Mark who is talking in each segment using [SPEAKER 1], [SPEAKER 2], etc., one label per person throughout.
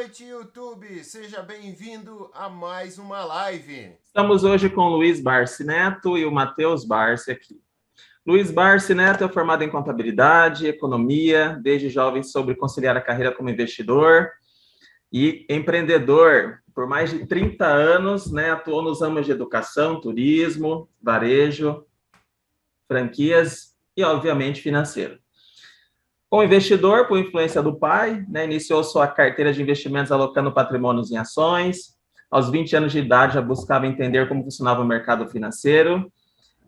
[SPEAKER 1] noite, YouTube! Seja bem-vindo a mais uma live.
[SPEAKER 2] Estamos hoje com o Luiz Barsi Neto e o Matheus Barsi aqui. Luiz Barsi Neto é formado em contabilidade, economia, desde jovem soube conciliar a carreira como investidor e empreendedor. Por mais de 30 anos, atuou nos ramos de educação, turismo, varejo, franquias e, obviamente, financeiro. Como investidor, por influência do pai, iniciou sua carteira de investimentos alocando patrimônios em ações. Aos 20 anos de idade, já buscava entender como funcionava o mercado financeiro,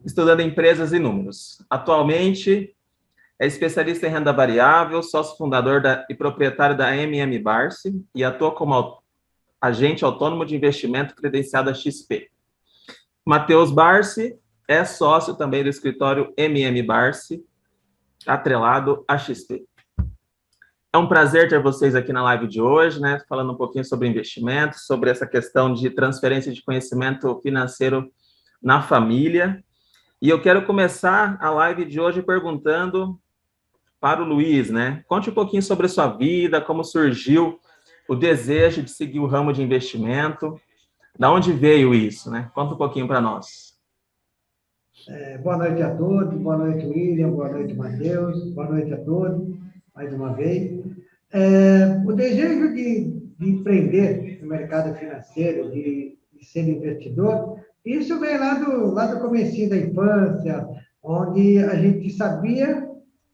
[SPEAKER 2] estudando empresas e números. Atualmente, é especialista em renda variável, sócio fundador e proprietário da Barsi e atua como agente autônomo de investimento credenciado a XP. Matheus Barsi é sócio também do escritório Barsi, atrelado a XP. É um prazer ter vocês aqui na live de hoje, falando um pouquinho sobre investimentos, sobre essa questão de transferência de conhecimento financeiro na família. E eu quero começar a live de hoje perguntando para o Luiz, Conte um pouquinho sobre a sua vida, como surgiu o desejo de seguir o ramo de investimento, da onde veio isso, Conta um pouquinho para nós.
[SPEAKER 3] Boa noite a todos, boa noite, William, boa noite, Matheus, boa noite a todos, mais uma vez. O desejo de empreender no mercado financeiro, de ser investidor, isso vem lá do comecinho da infância, onde a gente sabia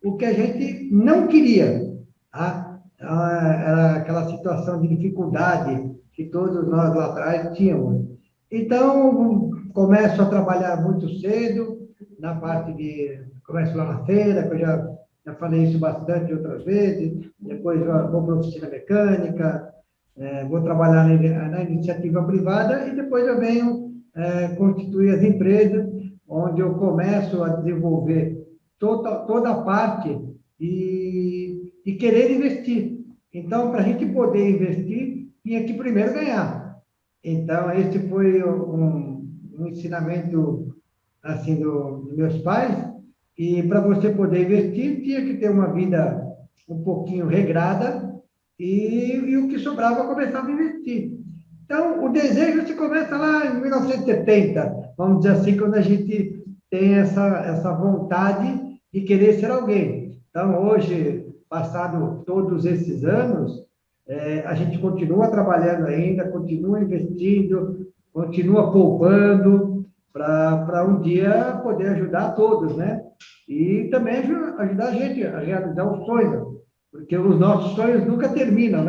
[SPEAKER 3] o que a gente não queria. Tá? Era aquela situação de dificuldade que todos nós lá atrás tínhamos. Então, começo a trabalhar muito cedo, na parte de... Começo lá na feira, que eu já falei isso bastante outras vezes, depois vou para a oficina mecânica, vou trabalhar na iniciativa privada e depois eu venho constituir as empresas, onde eu começo a desenvolver toda a parte e querer investir. Então, para a gente poder investir, tinha que primeiro ganhar. Então, esse foi um ensinamento assim, dos meus pais, e para você poder investir, tinha que ter uma vida um pouquinho regrada, e o que sobrava eu começava a investir. Então, o desejo se começa lá em 1970, vamos dizer assim, quando a gente tem essa vontade de querer ser alguém. Então, hoje, passado todos esses anos, a gente continua trabalhando ainda, continua investindo, continua poupando, para um dia poder ajudar todos, E também ajudar a gente a realizar os sonhos, porque os nossos sonhos nunca terminam,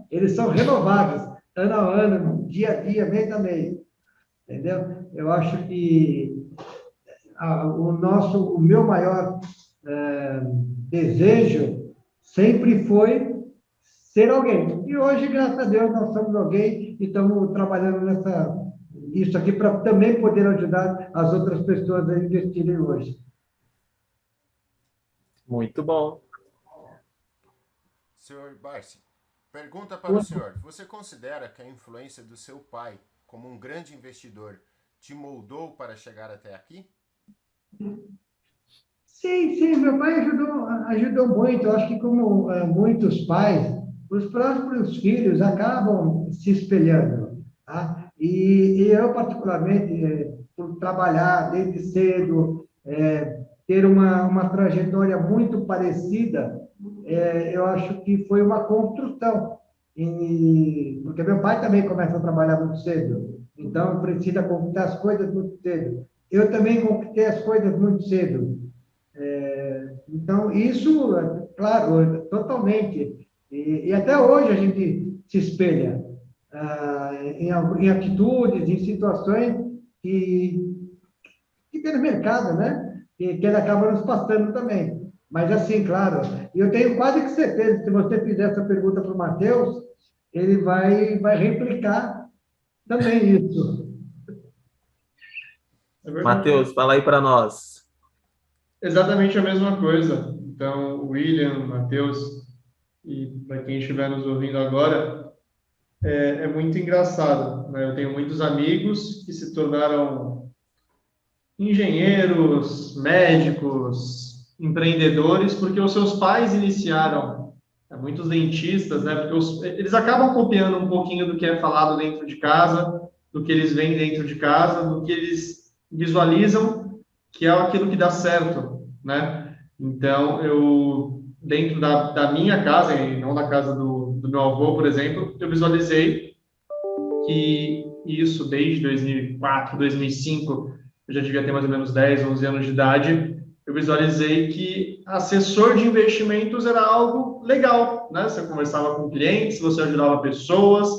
[SPEAKER 3] Eles são renovados, ano a ano, dia a dia, mês a mês, entendeu? Eu acho que o meu maior desejo sempre foi ser alguém. E hoje, graças a Deus, nós somos alguém e estamos trabalhando isso aqui para também poder ajudar as outras pessoas a investirem hoje.
[SPEAKER 2] Muito bom.
[SPEAKER 1] Senhor Barsi, pergunta para o senhor. Você considera que a influência do seu pai, como um grande investidor, te moldou para chegar até aqui?
[SPEAKER 3] Sim, meu pai ajudou muito. Eu acho que como muitos pais, os próprios filhos acabam se espelhando, tá? E eu, particularmente, por trabalhar desde cedo, ter uma trajetória muito parecida, eu acho que foi uma construção. Porque meu pai também começa a trabalhar muito cedo, então precisa conquistar as coisas muito cedo. Eu também conquistei as coisas muito cedo. Então, isso, claro, totalmente. E até hoje a gente se espelha em atitudes, em situações que tem no mercado, que ele acaba nos passando também. Mas, assim, claro, eu tenho quase que certeza, se você fizer essa pergunta para o Matheus, ele vai replicar também isso.
[SPEAKER 2] Matheus, fala aí para nós.
[SPEAKER 4] Exatamente a mesma coisa. Então, William, Matheus, e para quem estiver nos ouvindo agora, é muito engraçado, Eu tenho muitos amigos que se tornaram engenheiros, médicos, empreendedores, porque os seus pais iniciaram muitos dentistas, né? Porque eles acabam copiando um pouquinho do que é falado dentro de casa, do que eles veem dentro de casa, do que eles visualizam, que é aquilo que dá certo, né? Então, dentro da minha casa, e não da casa do meu avô, por exemplo, eu visualizei que isso desde 2004, 2005, eu já devia ter mais ou menos 10, 11 anos de idade, eu visualizei que assessor de investimentos era algo legal, né? Você conversava com clientes, você ajudava pessoas,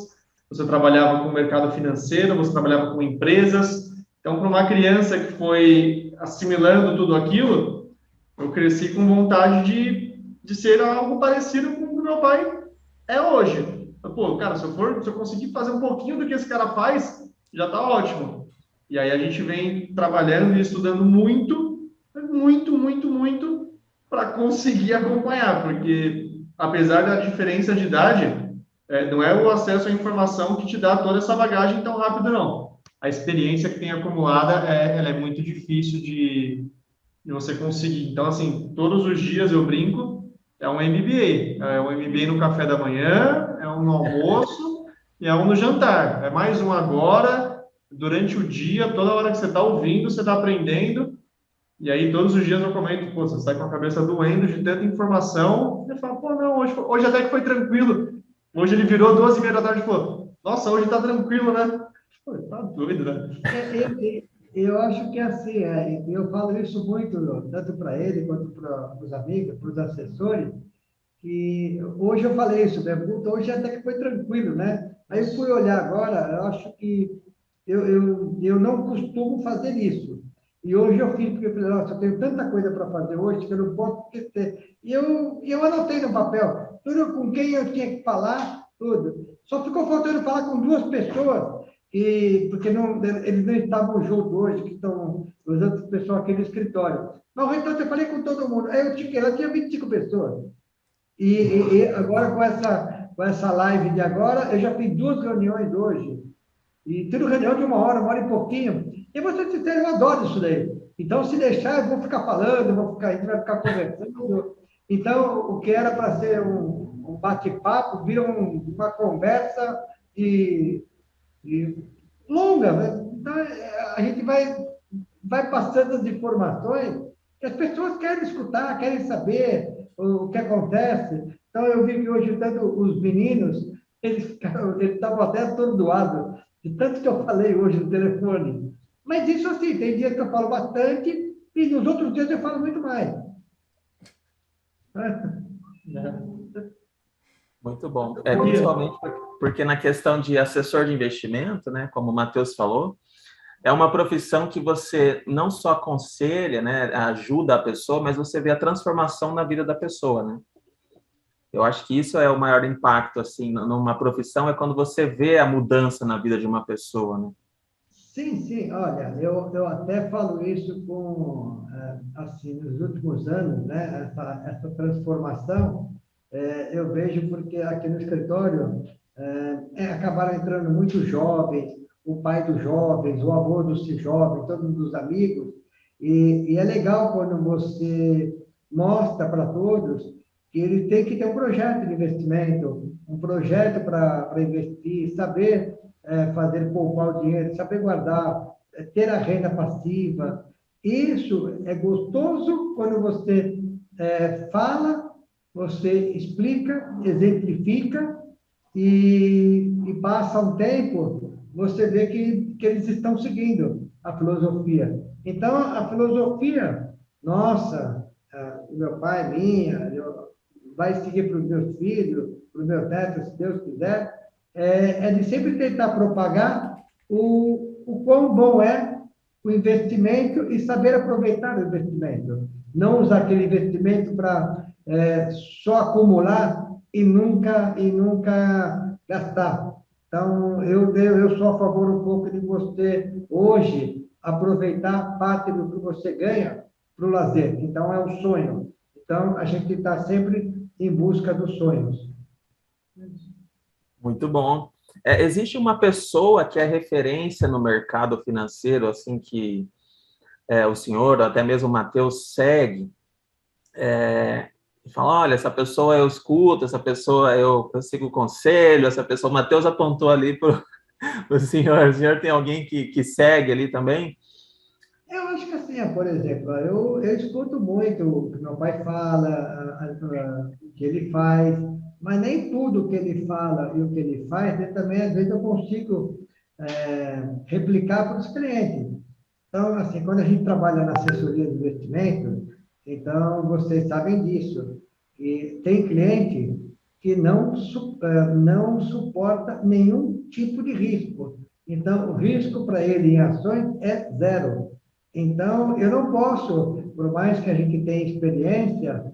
[SPEAKER 4] você trabalhava com o mercado financeiro, você trabalhava com empresas. Então, para uma criança que foi assimilando tudo aquilo, eu cresci com vontade de ser algo parecido com o que meu pai é hoje. Pô, cara, se eu conseguir fazer um pouquinho do que esse cara faz, já tá ótimo. E aí a gente vem trabalhando e estudando muito, muito, muito, muito para conseguir acompanhar, porque apesar da diferença de idade, não é o acesso à informação que te dá toda essa bagagem tão rápido, não. A experiência que tem acumulada, ela é muito difícil de você conseguir. Então, assim, todos os dias eu brinco, é um MBA. É um MBA no café da manhã, é um no almoço e é um no jantar. É mais um agora, durante o dia, toda hora que você está ouvindo, você está aprendendo. E aí, todos os dias eu comento, pô, você sai com a cabeça doendo de tanta informação. Você fala, pô, não, hoje até que foi tranquilo. Hoje ele virou 12h30 da tarde e falou, nossa, hoje tá tranquilo, né? Pô, tá doido, né?
[SPEAKER 3] Eu acho que é assim, eu falo isso muito, tanto para ele quanto para os amigos, para os assessores, que hoje eu falei isso, né? Hoje até que foi tranquilo, né? Aí eu fui olhar agora, eu acho que eu não costumo fazer isso. E hoje eu fiz, porque eu falei, nossa, eu tenho tanta coisa para fazer hoje que eu não posso esquecer. E eu anotei no papel tudo com quem eu tinha que falar, tudo. Só ficou faltando falar com duas pessoas, porque não, eles não estavam juntos hoje, que estão os outros pessoas aqui no escritório. Mas o restante eu falei com todo mundo. Aí eu tinha, lá tinha 25 pessoas. E agora, com essa live de agora, eu já fiz 2 reuniões hoje. E tudo reunião de 1 hora e pouquinho. E você sincero, eu adoro isso daí. Então, se deixar, eu vou ficar falando, a gente vai ficar conversando. Então, o que era para ser um bate-papo, vira uma conversa longa. Né? Então, a gente vai passando as informações que as pessoas querem escutar, querem saber o que acontece. Então, eu vi que hoje, tanto os meninos, eles estavam até atordoados de tanto que eu falei hoje no telefone. Mas isso assim, tem dias que eu falo bastante e nos outros dias eu falo muito mais.
[SPEAKER 2] Muito bom. Principalmente porque na questão de assessor de investimento, né, como o Matheus falou, é uma profissão que você não só aconselha, né, ajuda a pessoa, mas você vê a transformação na vida da pessoa, né? Eu acho que isso é o maior impacto, assim, numa profissão, é quando você vê a mudança na vida de uma pessoa, né?
[SPEAKER 3] Sim. Olha, eu até falo isso assim, nos últimos anos, né? Essa transformação, eu vejo porque aqui no escritório acabaram entrando muitos jovens, o pai dos jovens, o avô dos jovens, todos os amigos, e é legal quando você mostra para todos que ele tem que ter um projeto de investimento, um projeto para investir, saber fazer poupar o dinheiro, saber guardar, ter a renda passiva. Isso é gostoso quando você fala, você explica, exemplifica e passa um tempo, você vê que eles estão seguindo a filosofia. Então, a filosofia, nossa, o meu pai, minha, vai seguir para os meus filhos, para os meus netos, se Deus quiser, de sempre tentar propagar o quão bom é o investimento e saber aproveitar o investimento. Não usar aquele investimento para só acumular e nunca gastar. Então, eu sou a favor um pouco de você, hoje, aproveitar parte do que você ganha para o lazer. Então, é o sonho. Então, a gente está sempre em busca dos sonhos.
[SPEAKER 2] Muito bom. Existe uma pessoa que é referência no mercado financeiro, assim, que o senhor, até mesmo o Matheus, segue, Fala, olha, essa pessoa eu escuto, essa pessoa eu sigo o conselho, essa pessoa, o Matheus apontou ali para o senhor tem alguém que segue ali também?
[SPEAKER 3] Eu acho que assim, por exemplo, eu escuto muito o que meu pai fala, o que ele faz, mas nem tudo o que ele fala e o que ele faz, eu também, às vezes, eu consigo replicar para os clientes. Então, assim, quando a gente trabalha na assessoria de investimento, então, vocês sabem disso. E tem cliente que não suporta nenhum tipo de risco. Então, o risco para ele em ações é zero. Então, eu não posso, por mais que a gente tenha experiência,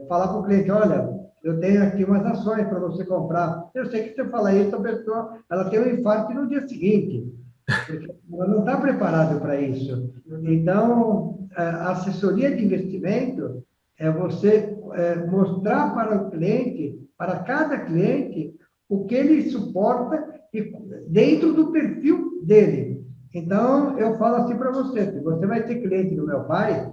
[SPEAKER 3] falar para o cliente, olha, eu tenho aqui umas ações para você comprar. Eu sei que se eu falar isso, a pessoa ela tem um infarto no dia seguinte, porque ela não está preparada para isso. Então, a assessoria de investimento é você mostrar para o cliente, para cada cliente, o que ele suporta dentro do perfil dele. Então, eu falo assim para você, se você vai ter cliente do meu pai,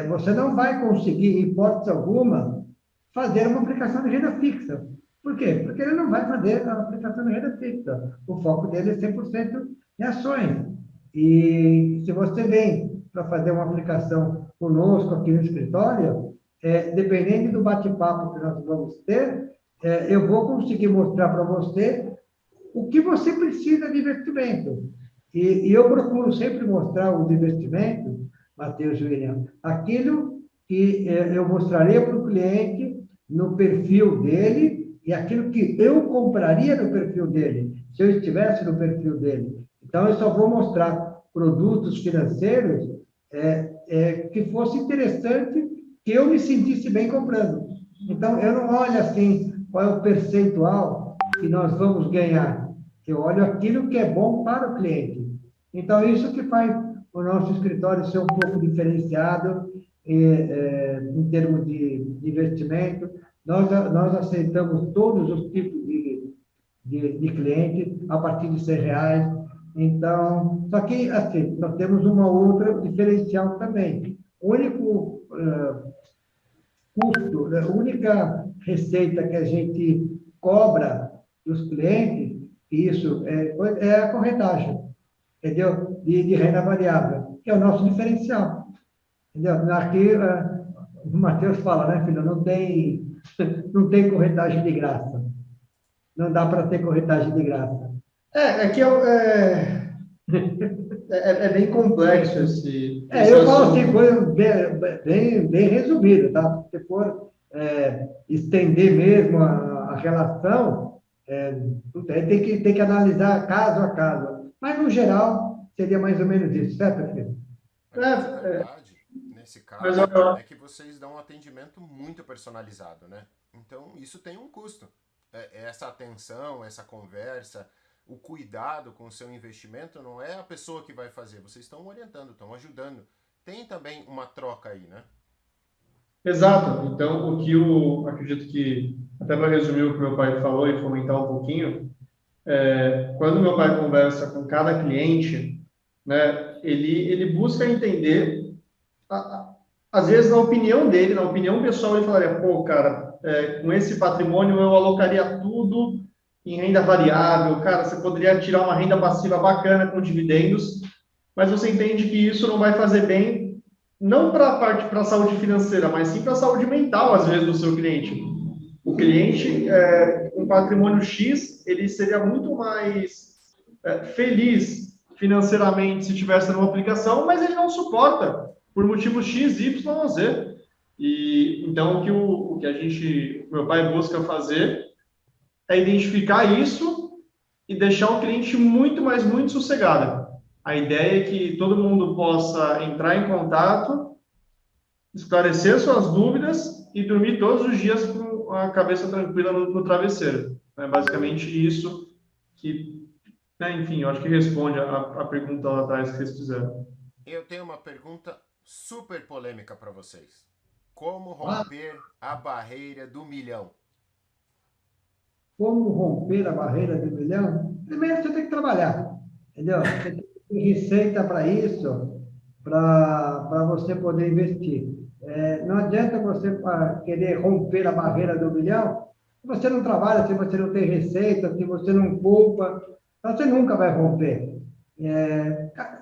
[SPEAKER 3] você não vai conseguir, em hipótese alguma, fazer uma aplicação de renda fixa. Por quê? Porque ele não vai fazer a aplicação de renda fixa. O foco dele é 100% em ações. E se você vem para fazer uma aplicação conosco aqui no escritório, dependendo do bate-papo que nós vamos ter, eu vou conseguir mostrar para você o que você precisa de investimento. E eu procuro sempre mostrar os investimentos, Matheus e William, aquilo que eu mostraria para o cliente no perfil dele e aquilo que eu compraria no perfil dele, se eu estivesse no perfil dele. Então, eu só vou mostrar produtos financeiros que fosse interessante, que eu me sentisse bem comprando. Então, eu não olho assim, qual é o percentual que nós vamos ganhar. Eu olho aquilo que é bom para o cliente. Então, isso que faz o nosso escritório ser um pouco diferenciado em termos de investimento. Nós aceitamos todos os tipos de clientes, a partir de R$ 100. Então, só que, assim, nós temos uma outra diferencial também. O único custo, né, a única receita que a gente cobra dos clientes, isso é a corretagem, entendeu? De renda variável, que é o nosso diferencial, entendeu? Aqui, o Matheus fala, né, filho, não tem corretagem de graça. Não dá para ter corretagem de graça.
[SPEAKER 4] Aqui é bem complexo esse
[SPEAKER 3] Eu falo
[SPEAKER 4] assunto.
[SPEAKER 3] assim, foi bem resumido, tá? Se for estender mesmo a relação, tem que analisar caso a caso. Mas, no geral, seria mais ou menos isso, certo, filho?
[SPEAKER 1] Mas, na verdade, nesse
[SPEAKER 4] Mas
[SPEAKER 1] caso, é que vocês dão um atendimento muito personalizado, né? Então, isso tem um custo. Essa atenção, essa conversa, o cuidado com o seu investimento não é a pessoa que vai fazer. Vocês estão orientando, estão ajudando. Tem também uma troca aí, né?
[SPEAKER 4] Exato. Então, o que eu acredito que, até para resumir o que meu pai falou e fomentar um pouquinho, quando meu pai conversa com cada cliente, né, ele busca entender, às vezes, na opinião dele, na opinião pessoal, ele falaria, pô, cara, com esse patrimônio eu alocaria tudo em renda variável, cara, você poderia tirar uma renda passiva bacana com dividendos, mas você entende que isso não vai fazer bem, não para a saúde financeira, mas sim para a saúde mental, às vezes, do seu cliente. O cliente, com patrimônio X, ele seria muito mais feliz financeiramente se tivesse numa aplicação, mas ele não suporta por motivos X, Y ou Z. E então o que meu pai busca fazer é identificar isso e deixar o cliente muito, mas muito sossegado. A ideia é que todo mundo possa entrar em contato, esclarecer suas dúvidas e dormir todos os dias com a cabeça tranquila no travesseiro. É basicamente isso que, enfim, eu acho que responde a pergunta lá atrás que vocês fizeram.
[SPEAKER 1] Eu tenho uma pergunta super polêmica para vocês. Como romper a barreira do milhão?
[SPEAKER 3] Como romper a barreira de 1 milhão? Primeiro, você tem que trabalhar, entendeu? Você tem receita para isso, para você poder investir. Não adianta você querer romper a barreira do 1 milhão se você não trabalha, se você não tem receita, se você não poupa, então você nunca vai romper.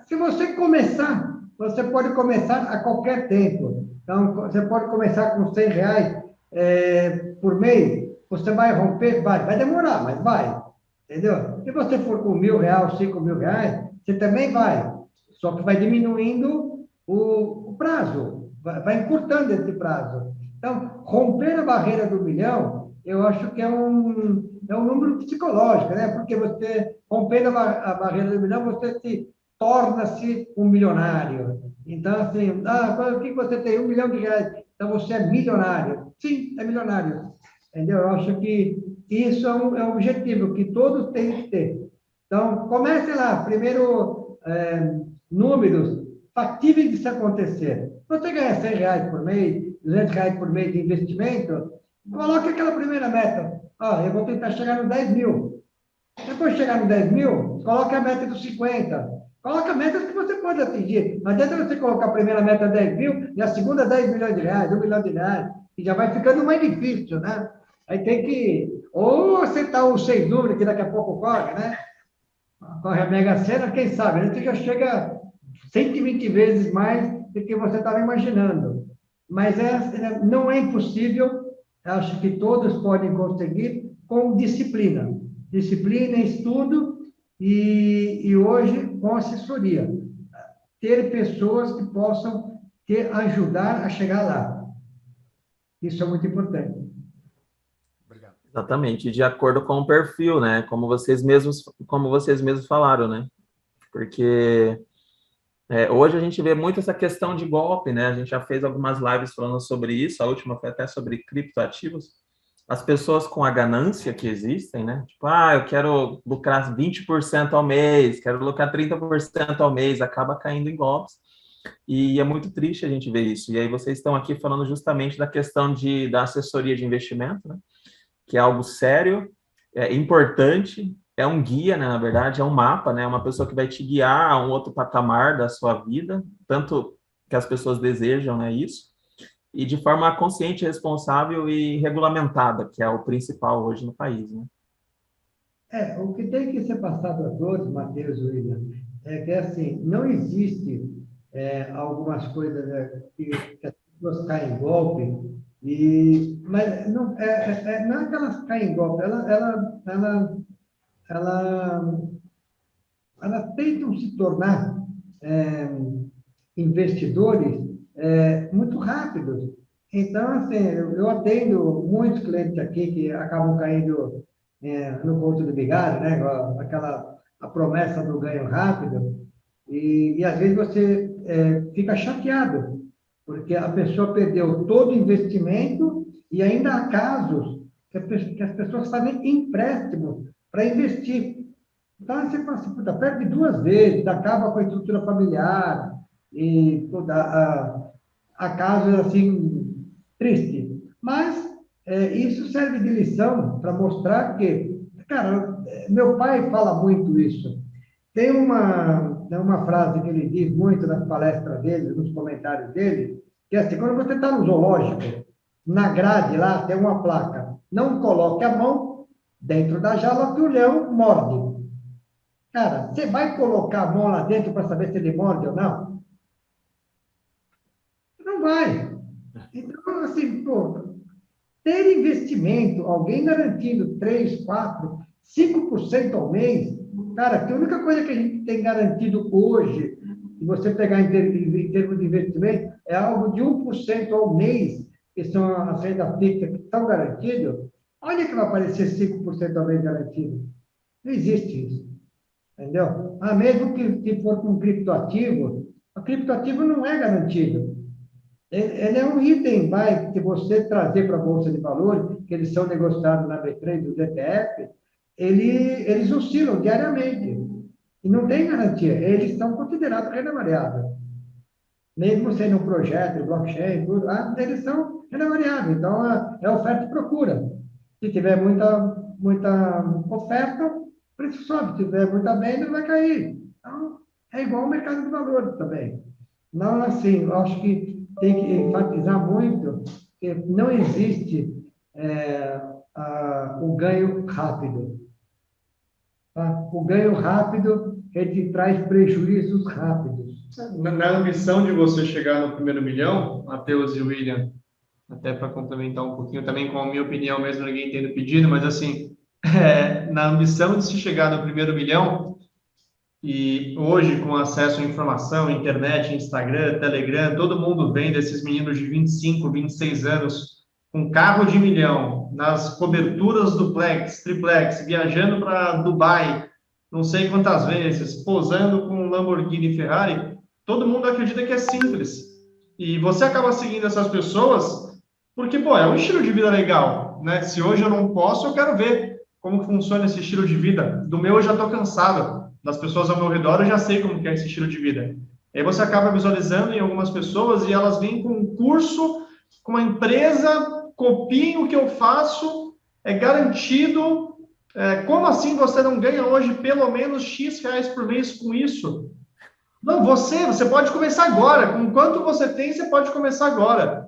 [SPEAKER 3] Se você começar, você pode começar a qualquer tempo. Então, você pode começar com R$100 por mês, você vai romper? Vai demorar, mas vai. Entendeu? Se você for com R$1.000, R$5.000, você também vai. Só que vai diminuindo o prazo, vai encurtando esse prazo. Então, romper a barreira do 1 milhão, eu acho que é um número psicológico, né? Porque você, rompendo a barreira do 1 milhão, você torna-se um milionário. Então, assim, o que você tem? R$1 milhão, então você é milionário. Sim, é milionário. Entendeu? Eu acho que isso é um objetivo que todos têm que ter. Então, comece lá, primeiro, números factíveis de se acontecer. Você ganha R$100 por mês, R$200 por mês de investimento, coloque aquela primeira meta. Eu vou tentar chegar no 10 mil. Depois de chegar no 10 mil, coloque a meta dos 50. Coloque metas que você pode atingir. Não adianta você colocar a primeira meta 10 mil e a segunda 10 milhões de reais, 1 milhão de reais, e já vai ficando mais difícil, né? Aí tem que ou acertar os 6 números, que daqui a pouco corre, né? Corre a Mega Sena, quem sabe, né? Você já chega 120 vezes mais do que você estava imaginando. Mas não é impossível, acho que todos podem conseguir com disciplina. Disciplina, estudo e hoje com assessoria. Ter pessoas que possam ajudar a chegar lá. Isso é muito importante.
[SPEAKER 1] Obrigado.
[SPEAKER 2] Exatamente, de acordo com o perfil, né? Como vocês mesmos falaram, né? Porque hoje a gente vê muito essa questão de golpe, né? A gente já fez algumas lives falando sobre isso, a última foi até sobre criptoativos. As pessoas com a ganância que existem, né? Tipo, eu quero lucrar 20% ao mês, quero lucrar 30% ao mês, acaba caindo em golpes. E é muito triste a gente ver isso. E aí vocês estão aqui falando justamente da questão da assessoria de investimento, né? Que é algo sério, importante, é um guia, né, na verdade, é um mapa, né, uma pessoa que vai te guiar a um outro patamar da sua vida, tanto que as pessoas desejam, né, isso, e de forma consciente, responsável e regulamentada, que é o principal hoje no país, né?
[SPEAKER 3] O que tem que ser passado a todos, Matheus e William, é que, assim, não existe algumas coisas que as pessoas caem em golpe, mas não é que elas caem em golpe, elas tentam se tornar investidores muito rápidos. Então, assim, eu atendo muitos clientes aqui que acabam caindo no conto do vigário, né? A promessa do ganho rápido, e às vezes você fica chateado, porque a pessoa perdeu todo o investimento e ainda há casos que as pessoas fazem empréstimo para investir. Então, você fala assim, puta, perde 2 vezes, acaba com a estrutura familiar, e há casos, assim, tristes. Mas isso serve de lição para mostrar que, cara, meu pai fala muito isso. Tem uma frase que ele diz muito nas palestras dele, nos comentários dele, que é assim, quando você está no zoológico, na grade lá tem uma placa, não coloque a mão dentro da jaula que o leão morde. Cara, você vai colocar a mão lá dentro para saber se ele morde ou não? Não vai. Então, assim, ter investimento, alguém garantindo 3, 4, 5% ao mês, cara, que a única coisa que a gente tem garantido hoje, se você pegar em termos de investimento, é algo de 1% ao mês, que são as rendas fixas que estão garantidas. Olha que vai aparecer 5% ao mês garantido. Não existe isso. Entendeu? Mesmo que for com criptoativo, o criptoativo não é garantido. Ele é um item, que você trazer para a Bolsa de Valores, que eles são negociados na B3 do ETF, eles oscilam diariamente. E não tem garantia. Eles são considerados renda variável. Mesmo sendo um projeto, blockchain, tudo, eles são renda variável. Então, é oferta e procura. Se tiver muita oferta, o preço sobe. Se tiver muita venda, vai cair. Então, é igual ao mercado de valores também. Não, assim, eu acho que tem que enfatizar muito que não existe o ganho rápido. Tá? O ganho rápido, ele traz prejuízos rápidos.
[SPEAKER 4] Na ambição de você chegar no primeiro milhão, Matheus e William, até para complementar um pouquinho também com a minha opinião, mesmo ninguém tendo pedido, mas assim, na ambição de se chegar no primeiro milhão, e hoje com acesso à informação, internet, Instagram, Telegram, todo mundo vendo esses meninos de 25, 26 anos com carro de milhão, nas coberturas duplex, triplex, viajando para Dubai, não sei quantas vezes, posando com Lamborghini e Ferrari, todo mundo acredita que é simples. E você acaba seguindo essas pessoas porque, pô, é um estilo de vida legal, né? Se hoje eu não posso, eu quero ver como funciona esse estilo de vida. Do meu eu já estou cansado. Das pessoas ao meu redor eu já sei como que é esse estilo de vida. Aí você acaba visualizando em algumas pessoas e elas vêm com um curso, com uma empresa, copiem o que eu faço, é garantido. Como assim você não ganha hoje pelo menos X reais por mês com isso? Não, você pode começar agora. Com quanto você tem, você pode começar agora.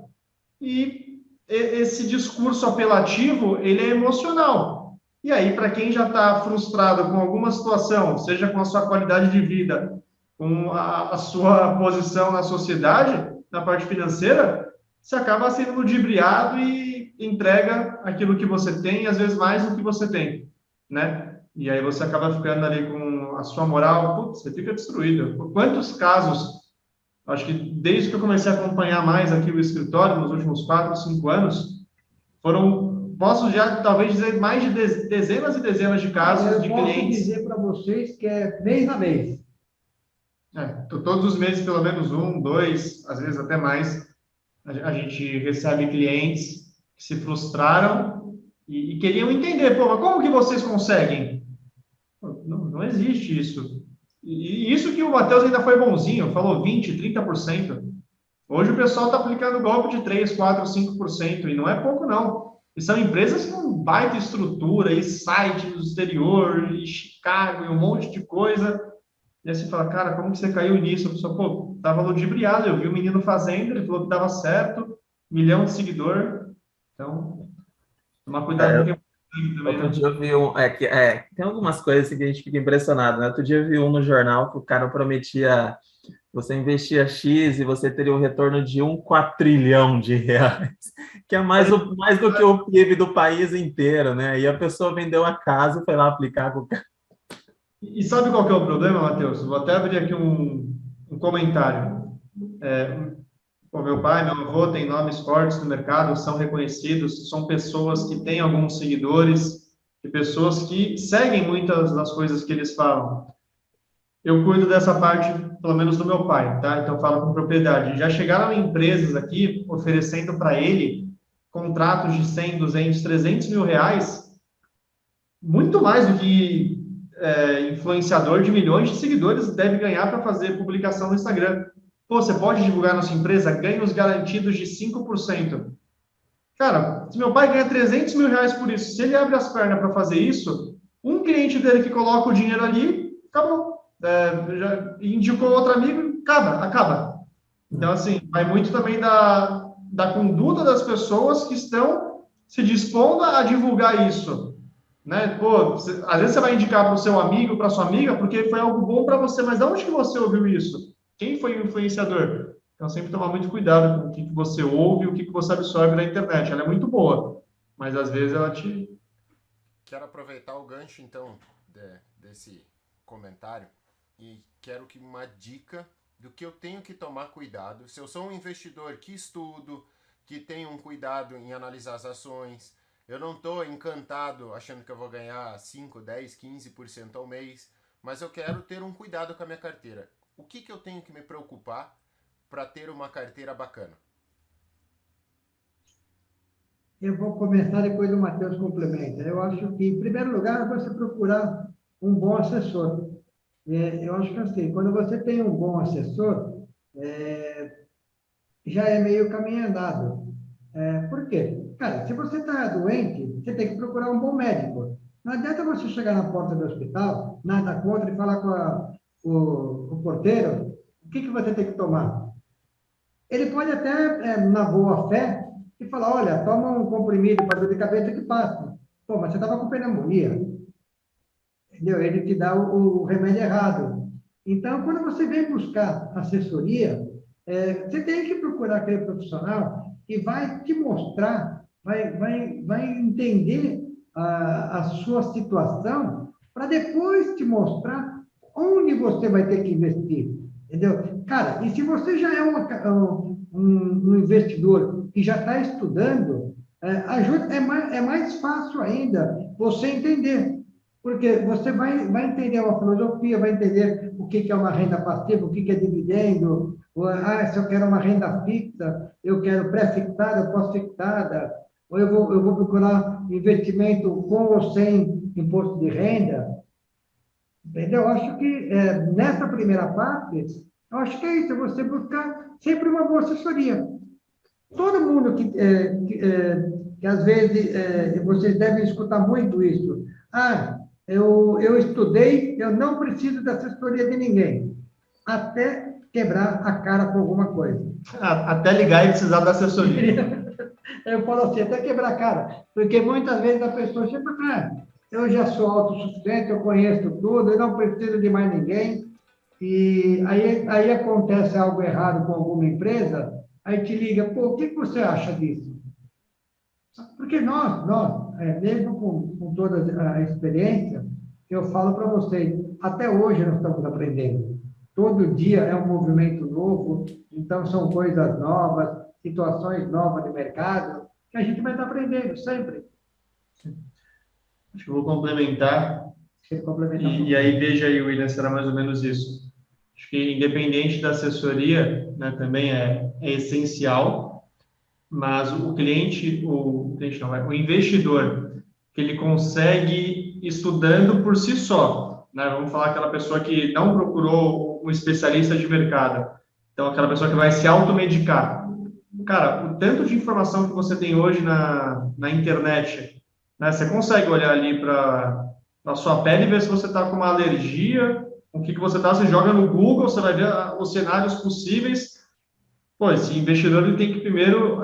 [SPEAKER 4] E esse discurso apelativo, ele é emocional. E aí, para quem já está frustrado com alguma situação, seja com a sua qualidade de vida, com a sua posição na sociedade, na parte financeira, você acaba sendo ludibriado e entrega aquilo que você tem, e às vezes mais do que você tem, né? E aí você acaba ficando ali com a sua moral, putz, você fica destruído. Por quantos casos, acho que desde que eu comecei a acompanhar mais aqui o escritório, nos últimos 4, 5 anos, posso já talvez dizer mais de dezenas e dezenas de casos de clientes.
[SPEAKER 3] Eu posso dizer para vocês que é mês a mês.
[SPEAKER 4] Todos os meses, pelo menos 1, 2, às vezes até mais, a gente recebe clientes que se frustraram e queriam entender, pô, mas como que vocês conseguem? Não existe isso. E isso que o Matheus ainda foi bonzinho, falou 20%, 30%. Hoje o pessoal está aplicando golpe de 3%, 4%, 5%, e não é pouco, não. E são empresas com baita estrutura, e site no exterior, e Chicago, e um monte de coisa. E aí você fala, cara, como que você caiu nisso? A pessoa, pô, tava ludibriado, eu vi o menino fazendo, ele falou que dava certo, 1 milhão de seguidor. Então, tomar cuidado com o que também,
[SPEAKER 2] Outro
[SPEAKER 4] né?
[SPEAKER 2] dia eu vi tem algumas coisas assim que a gente fica impressionado, né? Outro dia eu vi no jornal que o cara prometia, você investia X e você teria um retorno de 1 quatrilhão de reais, que é mais do que o PIB do país inteiro, né? E a pessoa vendeu a casa e foi lá aplicar com o cara.
[SPEAKER 4] E sabe qual que é o problema, Matheus? Vou até abrir aqui um comentário. O meu pai, meu avô têm nomes fortes no mercado, são reconhecidos, são pessoas que têm alguns seguidores e pessoas que seguem muitas das coisas que eles falam. Eu cuido dessa parte, pelo menos do meu pai, tá? Então eu falo com propriedade. Já chegaram empresas aqui oferecendo para ele contratos de 100, 200, 300 mil reais, muito mais do que influenciador de milhões de seguidores deve ganhar para fazer publicação no Instagram. Pô, você pode divulgar na sua empresa ganhos garantidos de 5%. Cara, se meu pai ganha 300 mil reais por isso, se ele abre as pernas para fazer isso, um cliente dele que coloca o dinheiro ali, acabou. Já indicou outro amigo, acaba. Então, assim, vai muito também da conduta das pessoas que estão se dispondo a divulgar isso. Né? Pô, às vezes você vai indicar para o seu amigo, para sua amiga, porque foi algo bom para você, mas de onde que você ouviu isso? Quem foi o influenciador? Então, sempre tomar muito cuidado com o que você ouve e o que você absorve na internet. Ela é muito boa, mas às vezes ela te...
[SPEAKER 1] Quero aproveitar o gancho, então, desse comentário e quero que uma dica do que eu tenho que tomar cuidado. Se eu sou um investidor que estudo, que tenho um cuidado em analisar as ações, eu não estou encantado achando que eu vou ganhar 5, 10, 15% ao mês, mas eu quero ter um cuidado com a minha carteira. O que eu tenho que me preocupar para ter uma carteira bacana?
[SPEAKER 3] Eu vou começar, depois o Matheus complementa. Eu acho que, em primeiro lugar, é você procurar um bom assessor. Eu acho que assim, quando você tem um bom assessor, já é meio caminho andado. Por quê? Cara, se você está doente, você tem que procurar um bom médico. Não adianta você chegar na porta do hospital, nada contra, e falar com o porteiro, o que você tem que tomar? ele pode até, na boa fé, e falar, olha, toma um comprimido para dor de cabeça que passa. Pô, mas você estava com pneumonia. Entendeu? Ele te dá o remédio errado. Então, quando você vem buscar assessoria, você tem que procurar aquele profissional que vai te mostrar, vai entender a sua situação para depois te mostrar onde você vai ter que investir. Entendeu? Cara, e se você já é um investidor que já está estudando, ajuda, é mais fácil ainda você entender. Porque você vai entender uma filosofia, vai entender o que é uma renda passiva, o que é dividendo, se eu quero uma renda fixa, eu quero pré-fixada, pós-fixada, ou eu vou procurar investimento com ou sem imposto de renda. Entendeu? Eu acho que nessa primeira parte, eu acho que é isso, você buscar sempre uma boa assessoria. Todo mundo que às vezes, vocês devem escutar muito isso. Eu estudei, eu não preciso da assessoria de ninguém, até quebrar a cara com alguma coisa.
[SPEAKER 4] Até ligar e precisar da assessoria.
[SPEAKER 3] Eu falo assim, até quebrar a cara, porque muitas vezes a pessoa chega, eu já sou autossuficiente, eu conheço tudo, eu não preciso de mais ninguém, e aí acontece algo errado com alguma empresa, aí te liga, pô, o que você acha disso? Porque nós mesmo com toda a experiência, eu falo para vocês, até hoje nós estamos aprendendo. Todo dia é um movimento novo, então são coisas novas, situações novas de mercado, que a gente vai estar aprendendo sempre.
[SPEAKER 4] Acho que eu vou complementar. E aí, veja aí, William, será mais ou menos isso. Acho que independente da assessoria, né, também é essencial, mas o investidor, que ele consegue estudando por si só, né? Vamos falar aquela pessoa que não procurou um especialista de mercado, então aquela pessoa que vai se automedicar. Cara, o tanto de informação que você tem hoje na internet, né? Você consegue olhar ali para a sua pele e ver se você está com uma alergia, o que você está, você joga no Google, você vai ver os cenários possíveis. Pô, esse investidor ele tem que primeiro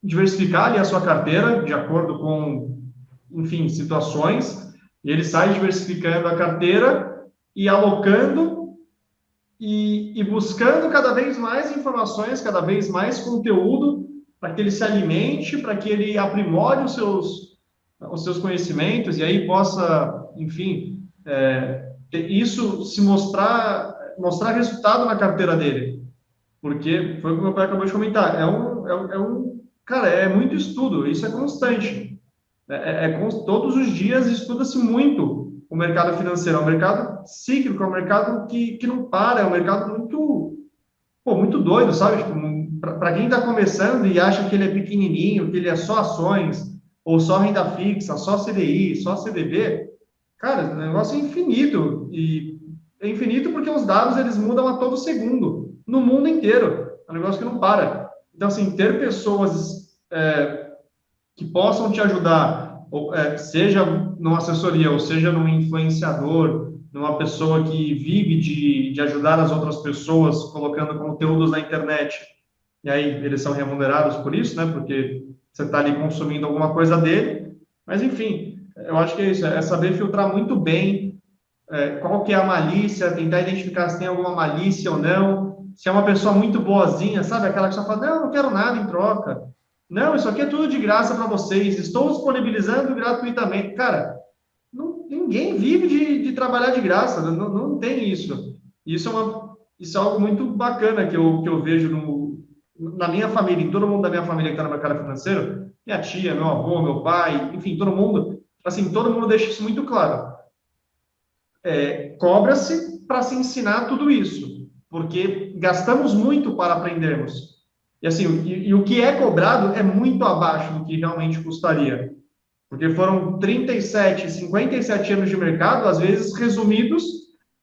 [SPEAKER 4] diversificar ali a sua carteira de acordo com, enfim, situações, e ele sai diversificando a carteira e alocando e buscando cada vez mais informações, cada vez mais conteúdo para que ele se alimente, para que ele aprimore os seus conhecimentos e aí possa, enfim, isso se mostrar resultado na carteira dele. Porque foi o que o meu pai acabou de comentar, cara, é muito estudo, isso é constante. Todos os dias estuda-se muito o mercado financeiro, é um mercado cíclico, é um mercado que não para, é um mercado muito doido, sabe? Para quem está começando e acha que ele é pequenininho, que ele é só ações, ou só renda fixa, só CDI, só CDB, cara, o negócio é infinito, e é infinito porque os dados eles mudam a todo segundo, no mundo inteiro, é um negócio que não para. Então, assim, ter pessoas que possam te ajudar, seja numa assessoria, ou seja num influenciador, numa pessoa que vive de ajudar as outras pessoas, colocando conteúdos na internet, e aí eles são remunerados por isso, né, porque você está ali consumindo alguma coisa dele, mas enfim, eu acho que é isso, é saber filtrar muito bem qual que é a malícia, tentar identificar se tem alguma malícia ou não, se é uma pessoa muito boazinha, sabe, aquela que só fala, não quero nada em troca, não, isso aqui é tudo de graça para vocês, estou disponibilizando gratuitamente. Cara, ninguém vive de trabalhar de graça, não tem isso. Isso é algo muito bacana que eu vejo na minha família, em todo mundo da minha família que está no mercado financeiro, minha tia, meu avô, meu pai, enfim, todo mundo deixa isso muito claro. Cobra-se para se ensinar tudo isso, porque gastamos muito para aprendermos. E assim, o que é cobrado é muito abaixo do que realmente custaria. Porque foram 57 anos de mercado, às vezes resumidos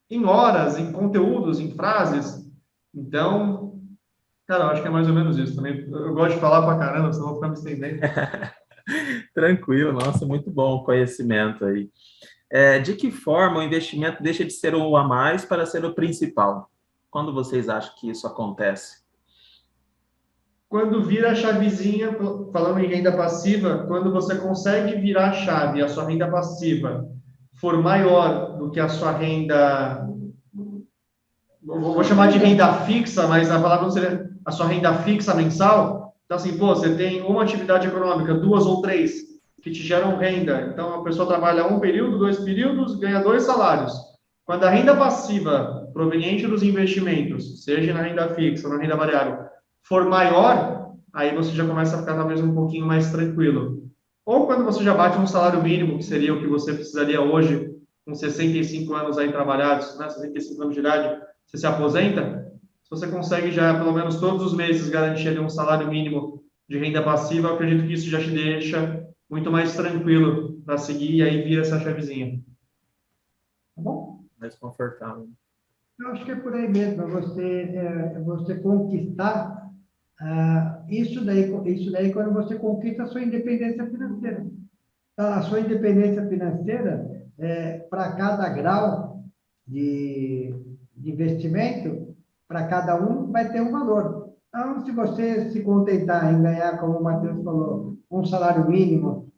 [SPEAKER 4] em horas, em conteúdos, em frases. Então, cara, eu acho que é mais ou menos isso também. Eu gosto de falar pra caramba, senão eu vou ficar me estendendo.
[SPEAKER 2] Tranquilo, nossa, muito bom o conhecimento aí. De que forma o investimento deixa de ser o a mais para ser o principal? Quando vocês acham que isso acontece?
[SPEAKER 4] quando vira a chavezinha, falando em renda passiva, quando você consegue virar a chave, a sua renda passiva for maior do que a sua renda, vou chamar de renda fixa, mas a palavra não seria a sua renda fixa mensal. Então, assim, pô, você tem uma atividade econômica, 2 ou 3, que te geram renda. Então, a pessoa trabalha 1 período, 2 períodos, ganha 2 salários. Quando a renda passiva proveniente dos investimentos, seja na renda fixa ou na renda variável, for maior, aí você já começa a ficar talvez um pouquinho mais tranquilo. Ou quando você já bate um salário mínimo, que seria o que você precisaria hoje, com 65 anos aí trabalhados, né, 65 anos de idade, você se aposenta, se você consegue já, pelo menos todos os meses, garantir ali um salário mínimo de renda passiva, eu acredito que isso já te deixa muito mais tranquilo para seguir e aí vira essa chavezinha. Tá bom?
[SPEAKER 2] Mais confortável.
[SPEAKER 3] Eu acho que é por aí mesmo, você conquistar isso daí quando você conquista a sua independência financeira. Então, a sua independência financeira, para cada grau de investimento, para cada um vai ter um valor. Então, se você se contentar em ganhar, como o Matheus falou, um salário mínimo,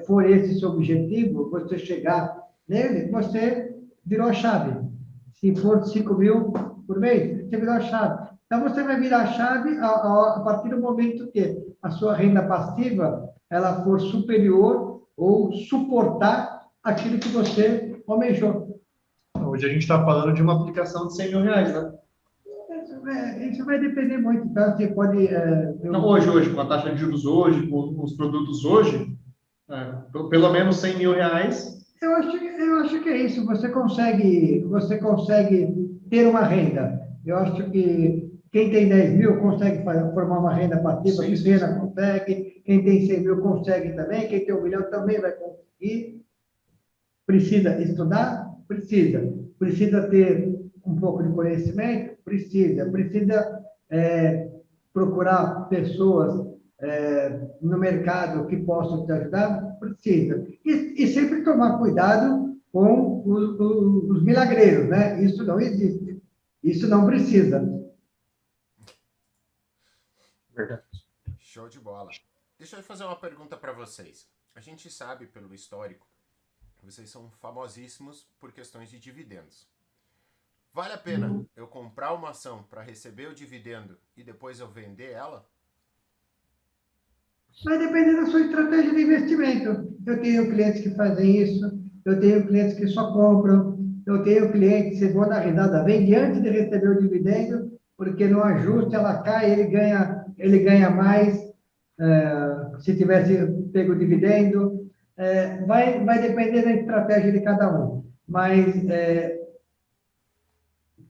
[SPEAKER 3] for esse seu objetivo, você chegar nele, você virou a chave. Se for 5 mil por mês, você virou a chave. Então, você vai virar a chave a partir do momento que a sua renda passiva ela for superior ou suportar aquilo que você almejou.
[SPEAKER 4] Hoje a gente está falando de uma aplicação de 100 mil reais, né?
[SPEAKER 3] Isso vai depender muito. Então, você pode...
[SPEAKER 4] Não, hoje, com a taxa de juros hoje, com os produtos hoje, pelo menos 100 mil reais.
[SPEAKER 3] Eu acho que é isso. Você consegue ter uma renda. Eu acho que quem tem 10 mil consegue formar uma renda passiva pequena, consegue. Quem tem 100 mil consegue também. Quem tem 1 milhão também vai conseguir. Precisa estudar? Precisa. Precisa ter um pouco de conhecimento? Precisa. Precisa procurar pessoas no mercado que possam te ajudar? Precisa. E sempre tomar cuidado com os milagreiros, né? Isso não existe. Isso não precisa.
[SPEAKER 2] Verdade.
[SPEAKER 1] Show de bola. Deixa eu fazer uma pergunta para vocês. A gente sabe pelo histórico que vocês são famosíssimos por questões de dividendos. Vale a pena eu comprar uma ação para receber o dividendo e depois eu vender ela?
[SPEAKER 3] Vai depender da sua estratégia de investimento. Eu tenho clientes que fazem isso, eu tenho clientes que só compram, eu tenho clientes, vocês vão dar risada, vende antes de receber o dividendo, porque no ajuste ela cai, ele ganha mais se tivesse pego o dividendo. Vai depender da estratégia de cada um. Mas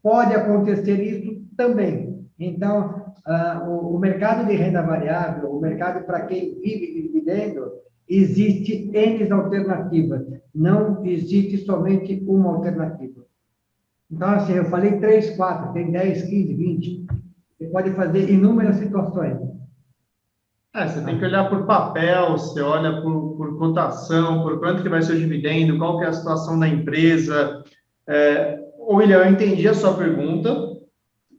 [SPEAKER 3] pode acontecer isso também. Então, o mercado de renda variável, o mercado para quem vive de dividendo, existe N alternativas. Não existe somente uma alternativa. Então, assim, eu falei 3, 4, tem 10, 15, 20. Você pode fazer inúmeras situações.
[SPEAKER 4] Você tem que olhar por papel, você olha por cotação, por quanto que vai ser o dividendo, qual que é a situação da empresa. William, eu entendi a sua pergunta,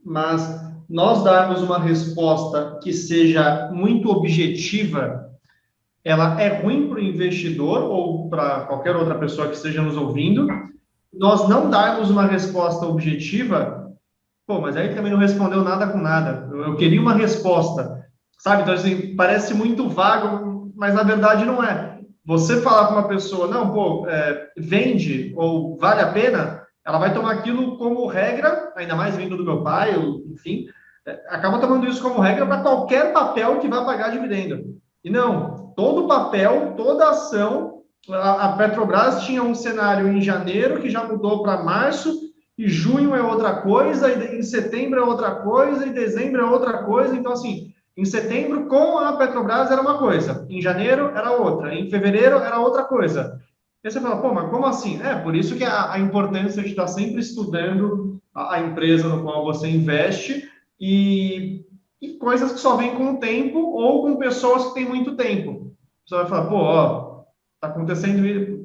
[SPEAKER 4] mas nós darmos uma resposta que seja muito objetiva, ela é ruim para o investidor ou para qualquer outra pessoa que esteja nos ouvindo. Nós não darmos uma resposta objetiva, mas aí também não respondeu nada com nada. Eu queria uma resposta, sabe? Então, assim, parece muito vago, mas na verdade não é. Você falar com uma pessoa, não, vende ou vale a pena, ela vai tomar aquilo como regra, ainda mais vindo do meu pai, enfim, acaba tomando isso como regra para qualquer papel que vai pagar dividendo. E não, todo papel, toda ação, a Petrobras tinha um cenário em janeiro que já mudou para março, e junho é outra coisa, e em setembro é outra coisa, e dezembro é outra coisa. Então, assim, em setembro, com a Petrobras era uma coisa, em janeiro era outra, em fevereiro era outra coisa. E você fala, mas como assim? Por isso que a importância de estar sempre estudando a empresa no qual você investe e coisas que só vêm com o tempo ou com pessoas que têm muito tempo. Você vai falar, tá acontecendo isso.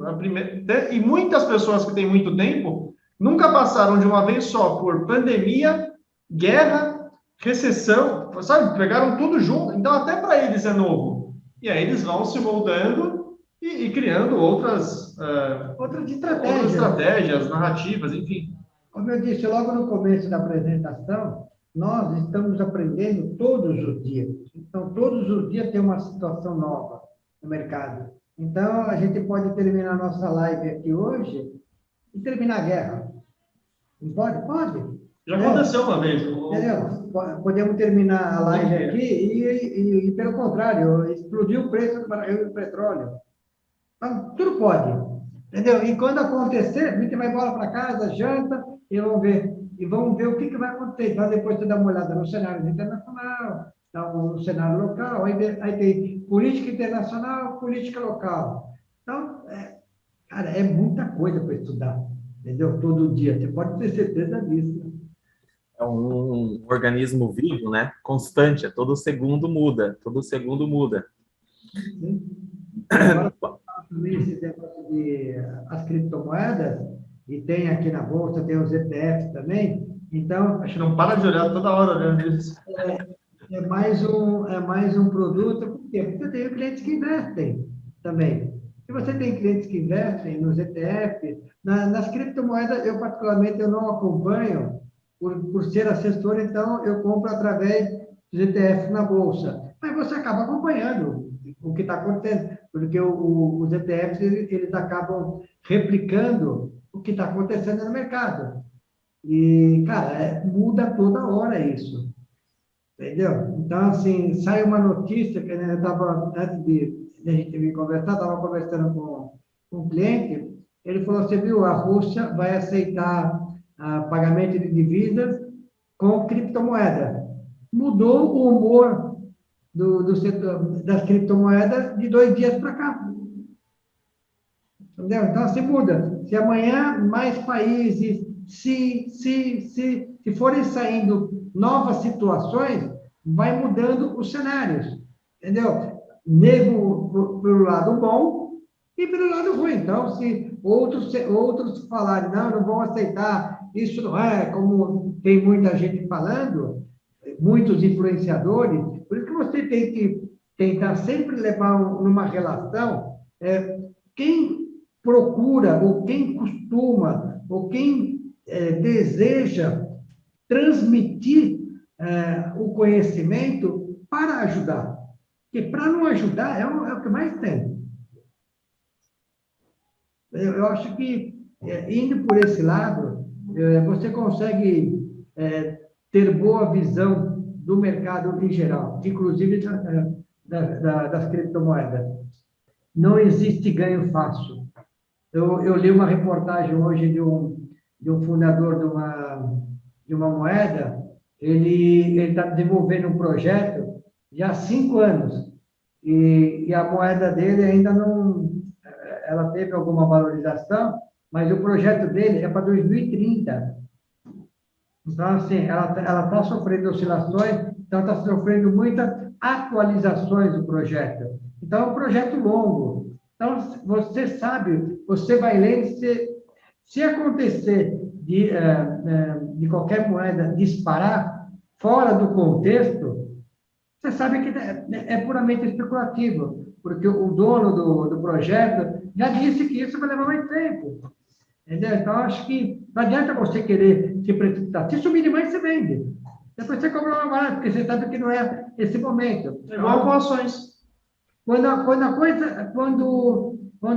[SPEAKER 4] E muitas pessoas que têm muito tempo nunca passaram de uma vez só por pandemia, guerra, recessão, sabe? Pegaram tudo junto, então até para eles é novo. E aí eles vão se moldando e criando outras estratégias, narrativas, enfim.
[SPEAKER 3] Como eu disse logo no começo da apresentação, nós estamos aprendendo todos os dias. Então, todos os dias tem uma situação nova no mercado. Então, a gente pode terminar a nossa live aqui hoje e terminar a guerra. Não pode? Pode.
[SPEAKER 4] Já aconteceu uma vez.
[SPEAKER 3] Entendeu? Podemos terminar a live aqui e, pelo contrário, explodir o preço do barril do petróleo. Então, tudo pode. Entendeu? E quando acontecer, a gente vai embora para casa, janta, e vamos ver o que vai acontecer. Então, depois você dá uma olhada no cenário internacional, no cenário local, aí tem política internacional, política local. Então, cara, é muita coisa para estudar, entendeu? Todo dia, você pode ter certeza disso.
[SPEAKER 2] É um organismo vivo, né? Constante, todo segundo muda, todo segundo muda.
[SPEAKER 3] Sim. Agora, esse negócio de as criptomoedas, e tem aqui na Bolsa, tem os ETFs também, então...
[SPEAKER 4] A gente não para de olhar toda hora olhando isso.
[SPEAKER 3] É mais um produto, por quê? Porque eu tenho clientes que investem também. Se você tem clientes que investem nos ETFs, nas criptomoedas, eu particularmente eu não acompanho, por ser assessor, então eu compro através dos ETFs na Bolsa. Mas você acaba acompanhando o que está acontecendo, porque os ETFs eles acabam replicando o que está acontecendo no mercado. E, cara, muda toda hora isso. Entendeu? Então, assim, sai uma notícia que eu estava, antes de a gente vir conversar, estava conversando com um cliente, ele falou, você viu, a Rússia vai aceitar pagamento de divisas com criptomoeda. Mudou o humor do setor das criptomoedas de 2 dias para cá. Entendeu? Então, assim, muda. Se amanhã mais países, se forem saindo novas situações, vai mudando os cenários. Entendeu? Mesmo pelo lado bom e pelo lado ruim. Então, se outros falarem, não vão aceitar, isso não é, como tem muita gente falando, muitos influenciadores, por isso que você tem que tentar sempre levar numa relação quem procura, ou quem costuma, ou quem deseja transmitir o conhecimento para ajudar. Porque para não ajudar é o que mais tem. Eu acho que, indo por esse lado, você consegue ter boa visão do mercado em geral, inclusive das criptomoedas. Não existe ganho fácil. Eu li uma reportagem hoje de um fundador de uma moeda, ele está desenvolvendo um projeto já há 5 anos, e a moeda dele ainda não... Ela teve alguma valorização, mas o projeto dele é para 2030. Então, assim, ela está sofrendo oscilações, então está sofrendo muitas atualizações do projeto. Então, é um projeto longo. Então, você sabe, você vai lendo, se acontecer de qualquer moeda disparar fora do contexto, você sabe que é puramente especulativo, porque o dono do projeto já disse que isso vai levar mais tempo. Entendeu? Então, acho que não adianta você querer se precipitar. Se subir demais, você vende. Depois você compra uma barata, porque você sabe que não é esse momento.
[SPEAKER 4] É igual com ações.
[SPEAKER 3] Quando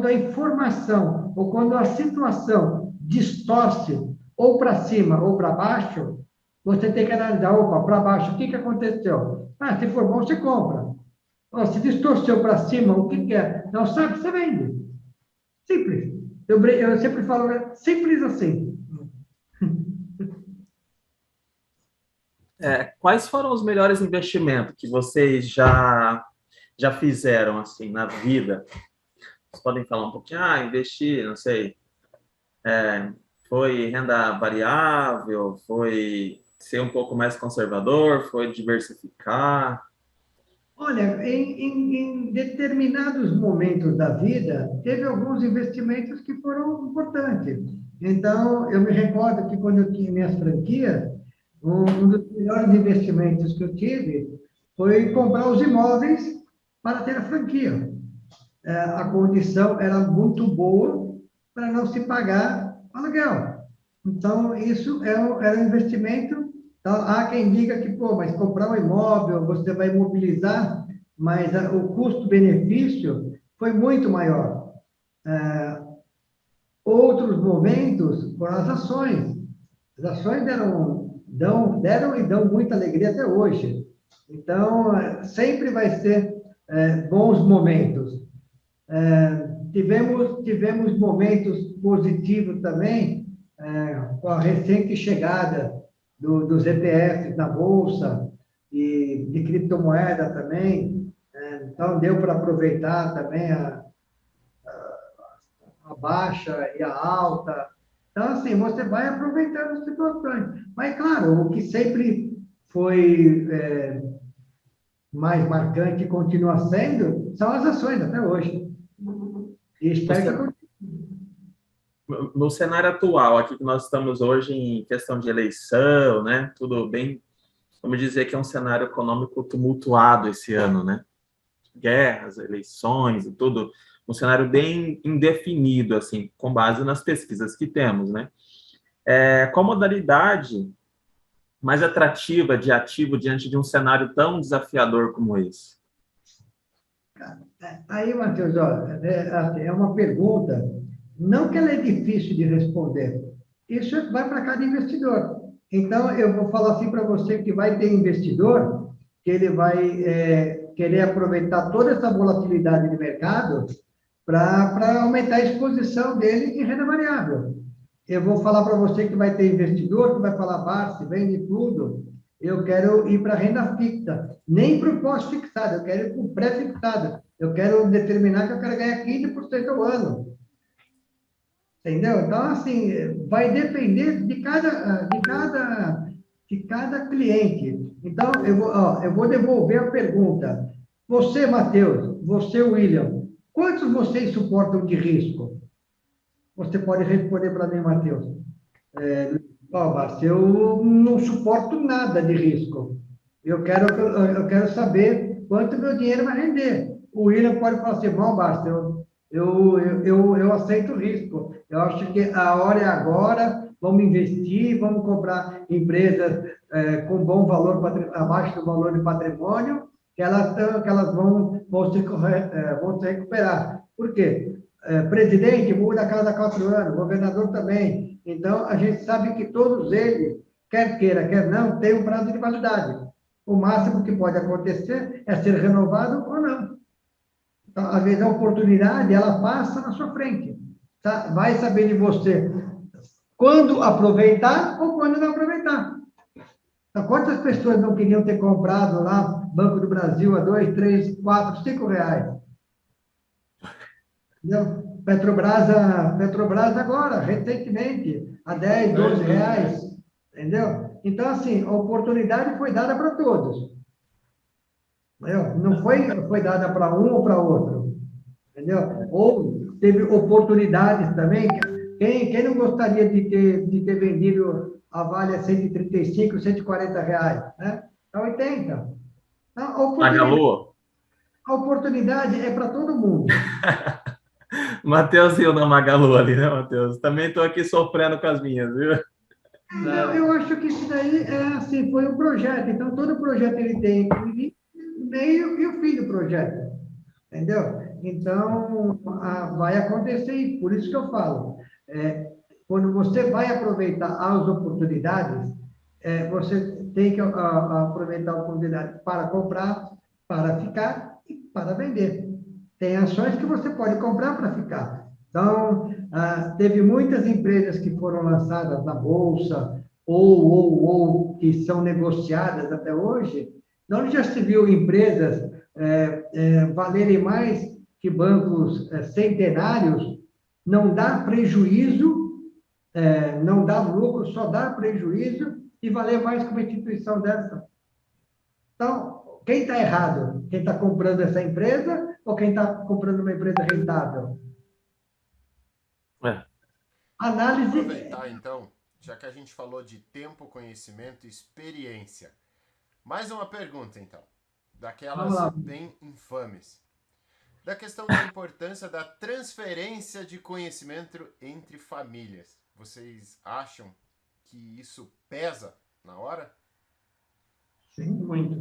[SPEAKER 3] a informação ou quando a situação distorce ou para cima ou para baixo, você tem que analisar, opa, para baixo, o que aconteceu? Se for bom, você compra. Se distorceu para cima, o que é? Não sabe, você vende. Simples. Eu sempre falo, simples assim.
[SPEAKER 2] Quais foram os melhores investimentos que vocês já fizeram, assim, na vida? Vocês podem falar um pouquinho, investir, não sei, foi renda variável, foi ser um pouco mais conservador, foi diversificar?
[SPEAKER 3] Olha, em determinados momentos da vida, teve alguns investimentos que foram importantes. Então, eu me recordo que quando eu tinha minhas franquias, Um dos melhores investimentos que eu tive foi comprar os imóveis para ter a franquia. A condição era muito boa para não se pagar aluguel. Então, isso era um investimento. Então, há quem diga que, pô, mas comprar um imóvel, você vai imobilizar, mas o custo-benefício foi muito maior. Outros momentos foram as ações. As ações deram e dão muita alegria até hoje. Então, sempre vai ser bons momentos. Tivemos momentos positivos também, com a recente chegada dos ETFs na Bolsa e de criptomoeda também. Então, deu para aproveitar também a baixa e a alta. Então, assim, você vai aproveitando as situações. Mas, claro, o que sempre foi mais marcante e continua sendo são as ações até hoje. E espero que
[SPEAKER 2] no cenário atual, aqui que nós estamos hoje em questão de eleição, né? Tudo bem, vamos dizer que é um cenário econômico tumultuado esse ano, né? Guerras, eleições e tudo, um cenário bem indefinido, assim, com base nas pesquisas que temos, né? Qual modalidade mais atrativa de ativo diante de um cenário tão desafiador como esse?
[SPEAKER 3] Aí, Matheus, ó, é uma pergunta, não que ela é difícil de responder, isso vai para cada investidor. Então, eu vou falar assim para você que vai ter investidor, que ele vai querer aproveitar toda essa volatilidade de mercado para aumentar a exposição dele em renda variável. Eu vou falar para você que vai ter investidor, que vai falar, Barsi, vende tudo, eu quero ir para a renda fixa, nem para o pós-fixado, eu quero ir para o pré-fixado. Eu quero determinar que eu quero ganhar 15% ao ano. Entendeu? Então, assim, vai depender de cada cliente. Então, eu vou devolver a pergunta. Você, Matheus, você, William, quantos vocês suportam de risco? Você pode responder para mim, Matheus. Bárcio, eu não suporto nada de risco. Eu quero saber quanto meu dinheiro vai render. O William pode falar assim, bom, Bárcio, eu aceito o risco. Eu acho que a hora é agora, vamos investir, vamos comprar empresas com bom valor, abaixo do valor de patrimônio, que elas vão se recuperar. Por quê? Presidente muda a cada 4 anos, governador também. Então, a gente sabe que todos eles, quer queira, quer não, têm um prazo de validade. O máximo que pode acontecer é ser renovado ou não. Então, às vezes, a oportunidade, ela passa na sua frente. Tá? Vai saber de você quando aproveitar ou quando não aproveitar. Então, quantas pessoas não queriam ter comprado lá Banco do Brasil a 2, 3, 4, 5 reais? Entendeu? Petrobras agora, recentemente, a 10, 12 reais. Entendeu? Então, assim, a oportunidade foi dada para todos. Entendeu? Não foi dada para um ou para outro. Entendeu? Ou teve oportunidades também. Quem não gostaria de ter vendido a Vale a 135, 140 reais? Né? A 80. Então, a oportunidade é para todo mundo.
[SPEAKER 2] Matheus riu na Magalu ali, né, Matheus? Também estou aqui sofrendo com as minhas, viu?
[SPEAKER 3] Não, eu acho que isso daí assim, foi um projeto. Então, todo projeto ele tem o meio e o fim do projeto. Entendeu? Então, vai acontecer, por isso que eu falo. Quando você vai aproveitar as oportunidades, você tem que aproveitar a oportunidade para comprar, para ficar e para vender. Tem ações que você pode comprar para ficar. Então, teve muitas empresas que foram lançadas na Bolsa ou que são negociadas até hoje. Não já se viu empresas valerem mais que bancos centenários, não dá prejuízo, não dá lucro, só dá prejuízo e valer mais que uma instituição dessa. Então, quem está errado? Quem está comprando essa empresa ou quem está comprando uma empresa rentável? Análise...
[SPEAKER 1] Aproveitar, então, já que a gente falou de tempo, conhecimento e experiência. Mais uma pergunta, então, daquelas bem infames. Da questão da importância da transferência de conhecimento entre famílias. Vocês acham que isso pesa na hora?
[SPEAKER 4] Sim, muito.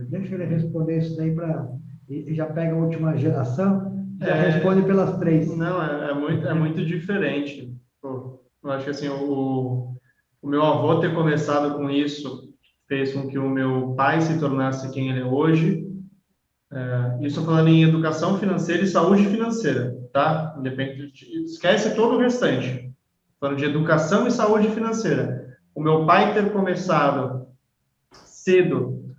[SPEAKER 3] Deixa ele responder isso daí e já pega a última geração, já responde pelas 3.
[SPEAKER 4] Não, é muito diferente. Pô, eu acho que assim, o meu avô ter começado com isso fez com que o meu pai se tornasse quem ele é hoje. Isso falando em educação financeira e saúde financeira, tá? Esquece todo o restante. Falando de educação e saúde financeira. O meu pai ter começado cedo,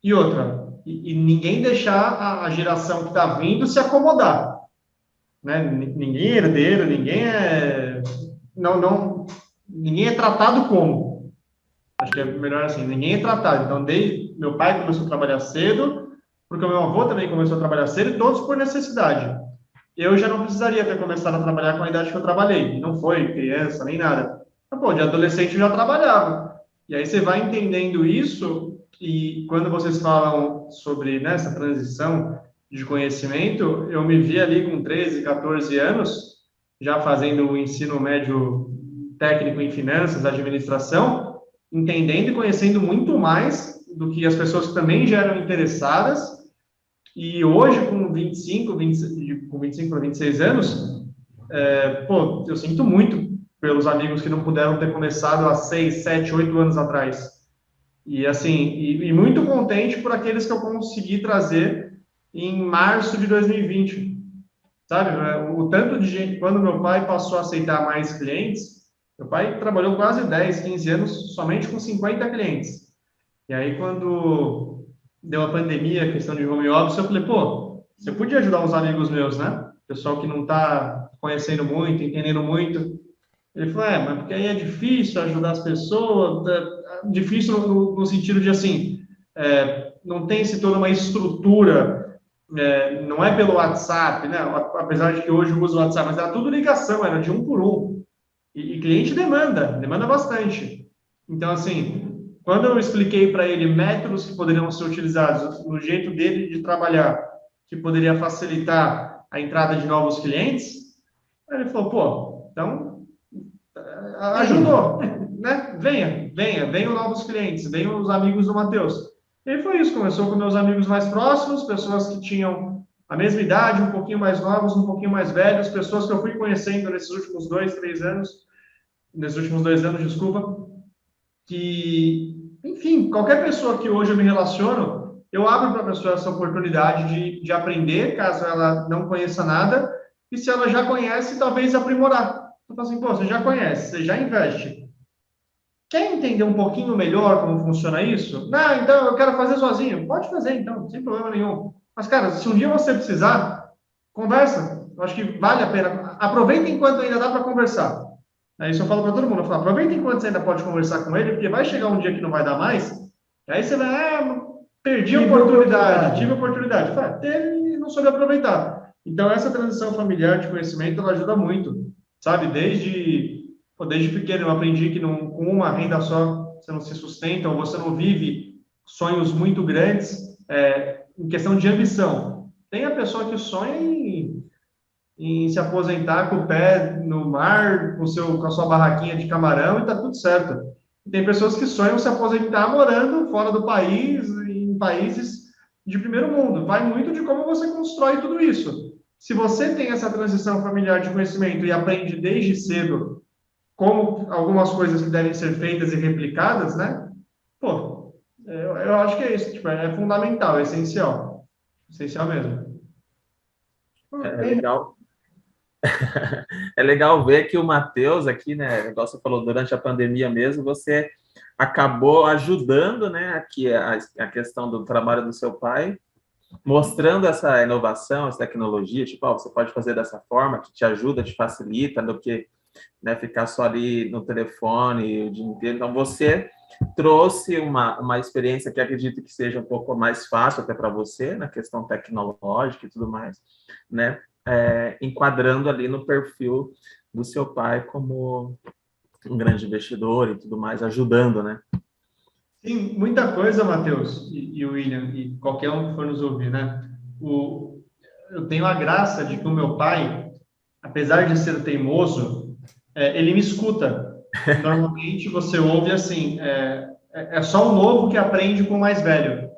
[SPEAKER 4] e outra, e ninguém deixar a geração que está vindo se acomodar, né? Ninguém é herdeiro, ninguém é tratado como. Acho que é melhor assim, ninguém é tratado. Então, meu pai começou a trabalhar cedo, porque o meu avô também começou a trabalhar cedo, e todos por necessidade. Eu já não precisaria ter começado a trabalhar com a idade que eu trabalhei, não foi criança, nem nada. Mas, pô, de adolescente eu já trabalhava. E aí você vai entendendo isso, e quando vocês falam sobre, né, essa transição de conhecimento, eu me vi ali com 13, 14 anos, já fazendo o ensino médio técnico em finanças, administração, entendendo e conhecendo muito mais do que as pessoas que também já eram interessadas. E hoje, com 25 para 26 anos, eu sinto muito pelos amigos que não puderam ter começado há 6, 7, 8 anos atrás. E assim, e muito contente por aqueles que eu consegui trazer em março de 2020. Sabe, o tanto de gente, quando meu pai passou a aceitar mais clientes, meu pai trabalhou quase 10, 15 anos somente com 50 clientes. E aí, quando deu a pandemia, a questão de home office, eu falei, pô, você podia ajudar uns amigos meus, né? Pessoal que não está conhecendo muito, entendendo muito. Ele falou, mas porque aí é difícil ajudar as pessoas, difícil no sentido de, assim, não tem-se toda uma estrutura, não é pelo WhatsApp, né? Apesar de que hoje eu uso o WhatsApp, mas era tudo ligação, era de um por um. E cliente demanda bastante. Então, assim, quando eu expliquei para ele métodos que poderiam ser utilizados no jeito dele de trabalhar, que poderia facilitar a entrada de novos clientes, ele falou, pô, então, ajudou, né? Venham novos clientes, venham os amigos do Matheus. E foi isso, começou com meus amigos mais próximos, pessoas que tinham a mesma idade, um pouquinho mais novos, um pouquinho mais velhos, pessoas que eu fui conhecendo nesses últimos 2 anos, desculpa, que, enfim, qualquer pessoa que hoje eu me relaciono, eu abro para a pessoa essa oportunidade de aprender, caso ela não conheça nada, e se ela já conhece, talvez aprimorar. Eu falo assim, pô, você já conhece, você já investe. Quer entender um pouquinho melhor como funciona isso? Não, então eu quero fazer sozinho. Pode fazer, então, sem problema nenhum. Mas, cara, se um dia você precisar, conversa. Eu acho que vale a pena. Aproveita enquanto ainda dá para conversar. Isso eu falo para todo mundo. Eu falo, aproveita enquanto você ainda pode conversar com ele, porque vai chegar um dia que não vai dar mais. Aí você vai, perdi a oportunidade, tive a oportunidade. Fala, teve e não soube aproveitar. Então, essa transição familiar de conhecimento, ela ajuda muito. Sabe, desde pequeno eu aprendi que com uma renda só você não se sustenta, ou você não vive sonhos muito grandes, em questão de ambição. Tem a pessoa que sonha em se aposentar com o pé no mar, com a sua barraquinha de camarão, e tá tudo certo. Tem pessoas que sonham se aposentar morando fora do país, em países de primeiro mundo. Vai muito de como você constrói tudo isso. Se você tem essa transição familiar de conhecimento e aprende desde cedo como algumas coisas que devem ser feitas e replicadas, né? Pô, eu acho que é isso, tipo, é fundamental, é essencial. Essencial mesmo.
[SPEAKER 2] É legal. É legal ver que o Matheus aqui, né, igual você falou, durante a pandemia mesmo, você acabou ajudando, né, aqui a questão do trabalho do seu pai, mostrando essa inovação, essa tecnologia, tipo, você pode fazer dessa forma, que te ajuda, te facilita, do que, né, ficar só ali no telefone o dia inteiro. Então, você trouxe uma experiência que acredito que seja um pouco mais fácil até para você, na questão tecnológica e tudo mais, né? enquadrando ali no perfil do seu pai como um grande investidor e tudo mais, ajudando, né?
[SPEAKER 4] Sim, muita coisa, Matheus e William, e qualquer um que for nos ouvir, né? Eu tenho a graça de que o meu pai, apesar de ser teimoso, ele me escuta. Normalmente você ouve assim, é só o novo que aprende com o mais velho.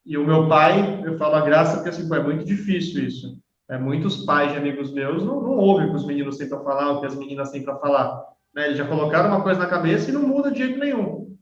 [SPEAKER 4] E o meu pai, eu falo a graça porque assim, pô, é muito difícil isso. Muitos pais de amigos meus não ouvem o que os meninos têm para falar, o que as meninas têm para falar. Né? Eles já colocaram uma coisa na cabeça e não muda de jeito nenhum.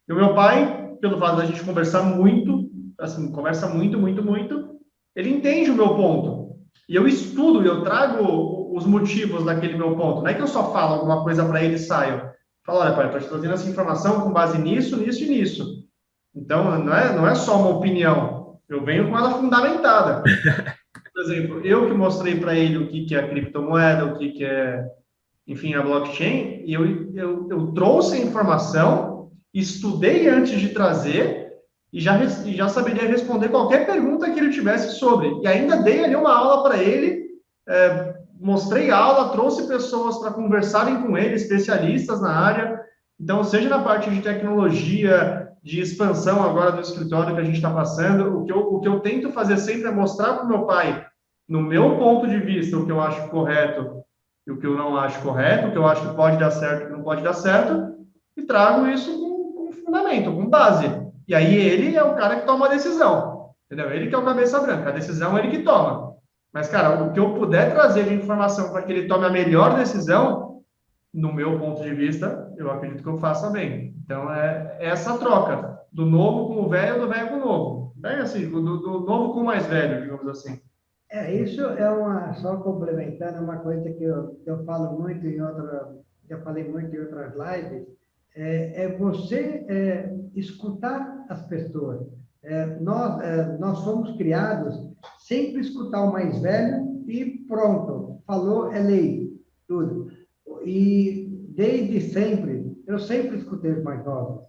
[SPEAKER 4] E o meu pai, pelo fato da gente conversar muito, assim, conversa muito, muito, muito, ele entende o meu ponto. E eu estudo, eu trago os motivos daquele meu ponto. Não é que eu só falo alguma coisa para ele e saio. Falo, olha, pai, eu estou te trazendo essa informação com base nisso, nisso e nisso. Então, não é só uma opinião. Eu venho com ela fundamentada. Por exemplo, eu que mostrei para ele o que é a criptomoeda, o que é, enfim, a blockchain, e eu trouxe a informação, estudei antes de trazer e já saberia responder qualquer pergunta que ele tivesse sobre. E ainda dei ali uma aula para ele, mostrei a aula, trouxe pessoas para conversarem com ele, especialistas na área. Então, seja na parte de tecnologia, de expansão agora do escritório que a gente está passando, o que eu tento fazer sempre é mostrar para o meu pai, no meu ponto de vista, o que eu acho correto e o que eu não acho correto, o que eu acho que pode dar certo e o que não pode dar certo, e trago isso com fundamento, com base. E aí ele é o cara que toma a decisão, entendeu? Ele que é o cabeça branca, a decisão é ele que toma. Mas, cara, o que eu puder trazer de informação para que ele tome a melhor decisão, no meu ponto de vista, eu acredito que eu faça bem. Então, é essa troca do novo com o velho, do velho com o novo. Bem assim, do novo com o mais velho, digamos assim.
[SPEAKER 3] Isso só complementando uma coisa que eu falo muito eu falei muito em outras lives, você escutar as pessoas. Nós somos criados sempre escutar o mais velho e pronto, falou, é lei, tudo. E desde sempre, eu sempre escutei os mais novos.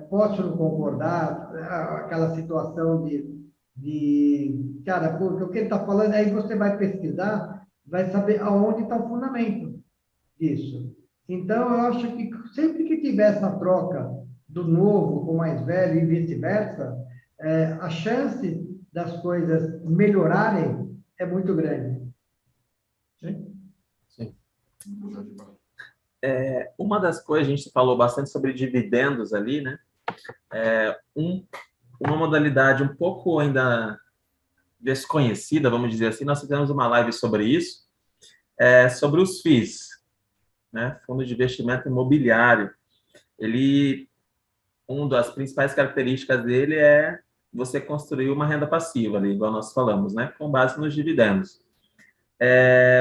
[SPEAKER 3] Posso não concordar, aquela situação cara, porque o que ele está falando, aí você vai pesquisar, vai saber aonde está o fundamento disso. Então, eu acho que sempre que tiver essa troca do novo com o mais velho e vice-versa, a chance das coisas melhorarem é muito grande.
[SPEAKER 2] Sim. Uma das coisas, a gente falou bastante sobre dividendos ali, né? Uma modalidade um pouco ainda desconhecida, vamos dizer assim, nós fizemos uma live sobre isso, sobre os FIIs, né? Fundo de Investimento Imobiliário. Uma das principais características dele é você construir uma renda passiva, ali, igual nós falamos, né? Com base nos dividendos.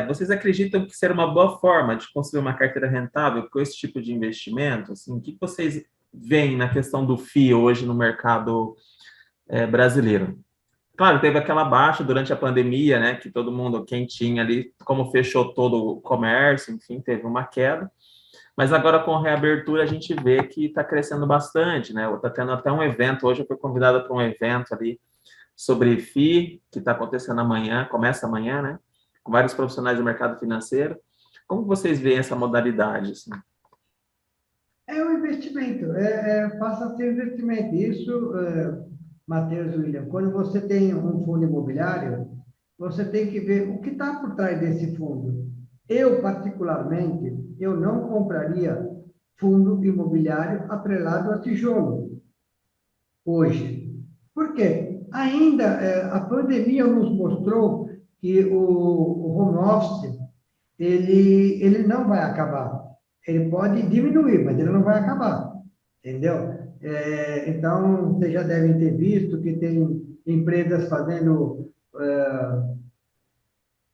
[SPEAKER 2] Vocês acreditam que ser uma boa forma de construir uma carteira rentável com esse tipo de investimento? Assim, o que vocês veem na questão do FII hoje no mercado brasileiro? Claro, teve aquela baixa durante a pandemia, né? Que todo mundo, quem tinha ali, como fechou todo o comércio, enfim, teve uma queda. Mas agora, com a reabertura, a gente vê que está crescendo bastante, né? Está tendo até um evento, hoje eu fui convidada para um evento ali sobre FII, que está acontecendo amanhã, começa amanhã, né? Com vários profissionais do mercado financeiro. Como vocês veem essa modalidade? Assim?
[SPEAKER 3] É um investimento, passa a ser investimento. Isso, Matheus e William, quando você tem um fundo imobiliário, você tem que ver o que está por trás desse fundo. Eu, particularmente, eu não compraria fundo imobiliário atrelado a tijolo hoje. Por quê? Ainda a pandemia nos mostrou que o home office ele não vai acabar. Ele pode diminuir, mas ele não vai acabar. Entendeu? Então, vocês já devem ter visto que tem empresas fazendo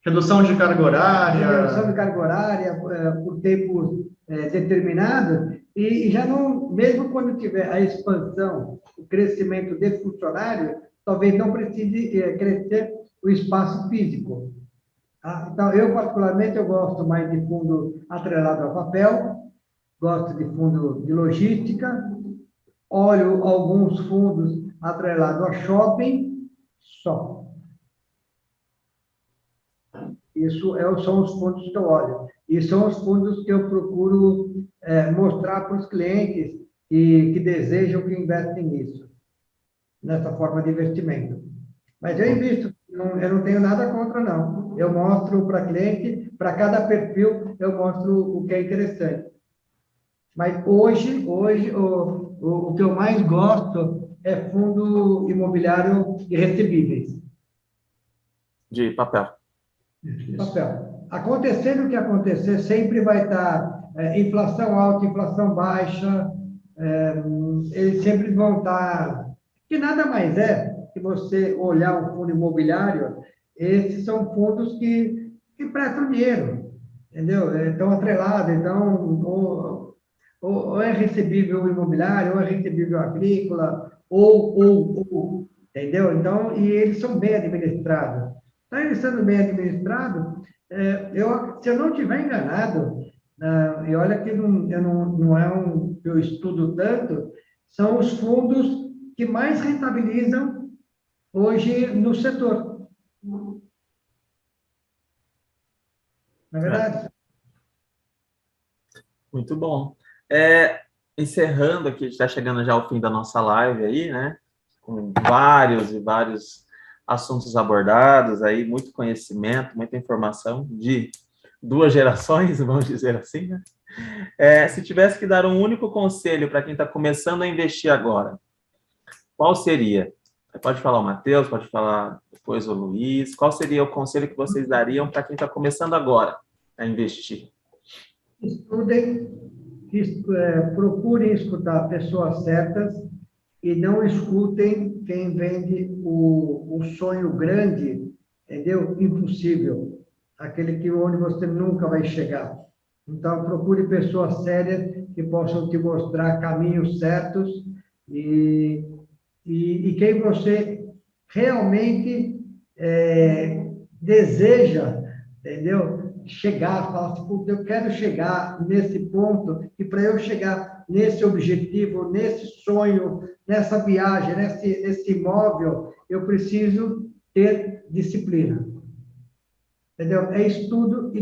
[SPEAKER 4] redução de carga horária.
[SPEAKER 3] Redução de carga horária por tempos determinados, e já não, mesmo quando tiver a expansão, o crescimento de funcionário, talvez não precise crescer o espaço físico. Tá? Então, eu particularmente, eu gosto mais de fundo atrelado ao papel, gosto de fundo de logística, olho alguns fundos atrelados a shopping, só. Isso são os fundos que eu olho. E são os fundos que eu procuro mostrar para os clientes que desejam que investem nisso, nessa forma de investimento. Mas eu invisto, eu não tenho nada contra, não. Eu mostro para cliente, para cada perfil, eu mostro o que é interessante. Mas hoje o que eu mais gosto é fundo imobiliário de recebíveis.
[SPEAKER 2] De papel.
[SPEAKER 3] Papel. Acontecendo o que acontecer, sempre vai estar inflação alta, inflação baixa, eles sempre vão estar... Que nada mais é que você olhar um fundo imobiliário, esses são fundos que prestam dinheiro, entendeu? Estão atrelados, então, ou é recebível imobiliário, ou é recebível agrícola, entendeu? Então, e eles são bem administrados. Então, eles sendo bem administrados, se eu não estiver enganado, e olha que não é que eu estudo tanto, são os fundos que mais rentabilizam hoje no setor. Não é verdade?
[SPEAKER 2] Muito bom. Encerrando aqui, está chegando já ao fim da nossa live aí, né? Com vários e vários assuntos abordados aí, muito conhecimento, muita informação de 2 gerações, vamos dizer assim, né? Se tivesse que dar um único conselho para quem está começando a investir agora, qual seria? Pode falar o Matheus, pode falar depois o Luiz. Qual seria o conselho que vocês dariam para quem está começando agora a investir?
[SPEAKER 3] Estudem, procurem escutar pessoas certas e não escutem quem vende o sonho grande, entendeu? Impossível. Aquele onde você nunca vai chegar. Então, procure pessoas sérias que possam te mostrar caminhos certos e quem você realmente deseja, entendeu? Chegar, falar assim, eu quero chegar nesse ponto, e para eu chegar nesse objetivo, nesse sonho, nessa viagem, nesse imóvel, eu preciso ter disciplina. Entendeu? É estudo e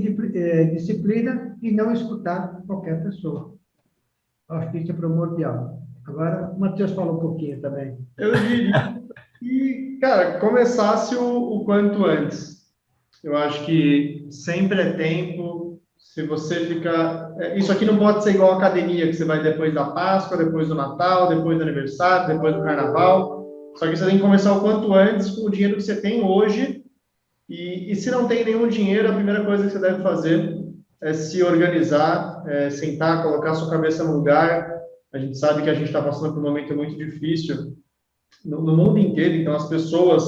[SPEAKER 3] disciplina e não escutar qualquer pessoa. Acho que isso é primordial. Agora, o Matheus fala um pouquinho também.
[SPEAKER 4] Eu diria que, cara, começasse o quanto antes. Eu acho que sempre é tempo. Se você ficar... Isso aqui não pode ser igual a academia, que você vai depois da Páscoa, depois do Natal, depois do aniversário, depois do Carnaval. Só que você tem que começar o quanto antes com o dinheiro que você tem hoje. E se não tem nenhum dinheiro, a primeira coisa que você deve fazer é se organizar, sentar, colocar sua cabeça no lugar. A gente sabe que a gente está passando por um momento muito difícil no mundo inteiro, então as pessoas,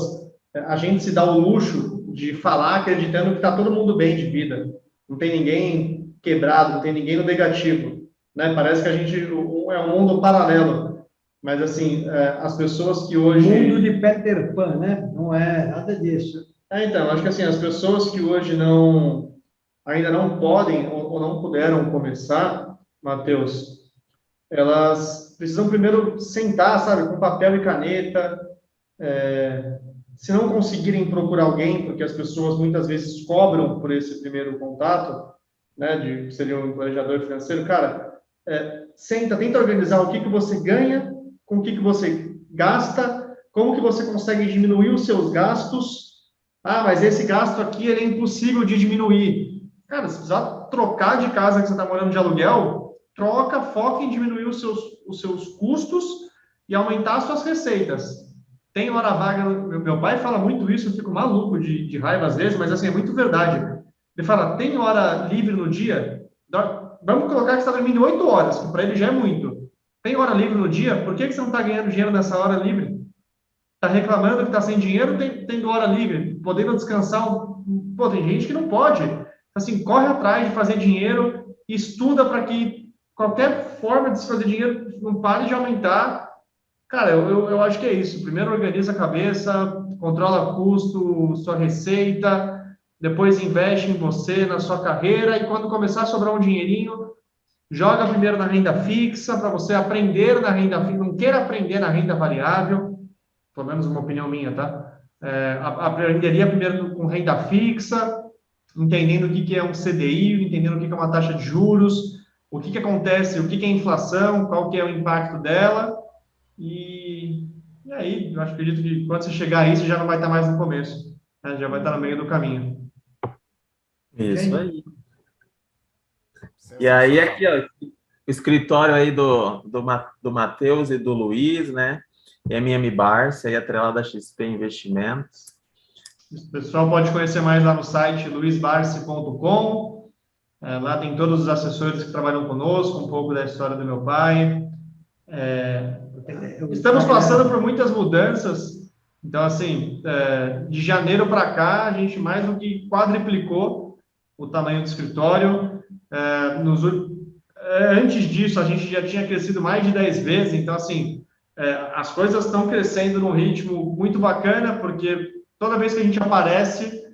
[SPEAKER 4] a gente se dá o luxo de falar acreditando que está todo mundo bem de vida. Não tem ninguém quebrado, não tem ninguém no negativo, né? Parece que a gente é um mundo paralelo. Mas, assim, as pessoas que hoje...
[SPEAKER 3] Mundo de Peter Pan, né? Não é nada disso.
[SPEAKER 4] Então, acho que assim, as pessoas que hoje ainda não podem ou não puderam começar, Matheus, elas precisam primeiro sentar, sabe, com papel e caneta. Se não conseguirem procurar alguém, porque as pessoas muitas vezes cobram por esse primeiro contato, né, de seria um planejador financeiro, cara, senta, tenta organizar o que você ganha, com o que você gasta, como que você consegue diminuir os seus gastos. Mas esse gasto aqui ele é impossível de diminuir. Cara, se precisar trocar de casa que você está morando de aluguel, troca, foca em diminuir os seus custos e aumentar as suas receitas. Tem hora vaga, meu pai fala muito isso, eu fico maluco de raiva às vezes, mas assim, é muito verdade. Ele fala, tem hora livre no dia? Vamos colocar que você está dormindo 8 horas, que para ele já é muito. Tem hora livre no dia? Por que você não está ganhando dinheiro nessa hora livre? Está reclamando que está sem dinheiro, tendo hora livre, podendo descansar. Pô, tem gente que não pode. Assim, corre atrás de fazer dinheiro, estuda para que qualquer forma de se fazer dinheiro não pare de aumentar. Cara, eu acho que é isso. Primeiro organiza a cabeça, controla custo, sua receita, depois investe em você, na sua carreira, e quando começar a sobrar um dinheirinho, joga primeiro na renda fixa, para você aprender na renda fixa, não queira aprender na renda variável, pelo menos uma opinião minha, tá? Aprenderia primeiro com renda fixa, entendendo o que é um CDI, entendendo o que é uma taxa de juros, o que acontece, o que é inflação, qual que é o impacto dela, e aí, eu acredito que quando você chegar aí, você já não vai estar mais no começo, né? Já vai estar no meio do caminho.
[SPEAKER 2] Isso
[SPEAKER 3] Gente,
[SPEAKER 2] aí. E aí,
[SPEAKER 1] Sensacional.
[SPEAKER 2] aqui, ó, o escritório aí do Matheus e do Luiz, né? MM Barça, aí atrelado da XP Investimentos.
[SPEAKER 4] O pessoal pode conhecer mais lá no site luisbarce.com. Lá tem todos os assessores que trabalham conosco, um pouco da história do meu pai.
[SPEAKER 3] o
[SPEAKER 4] Estamos passando por
[SPEAKER 3] Instagram,
[SPEAKER 4] muitas mudanças. Então, assim, de janeiro para cá, a gente mais do que quadriplicou o tamanho do escritório. Antes disso, a gente já tinha crescido mais de 10 vezes. Então, assim, as coisas estão crescendo num ritmo muito bacana, porque toda vez que a gente aparece,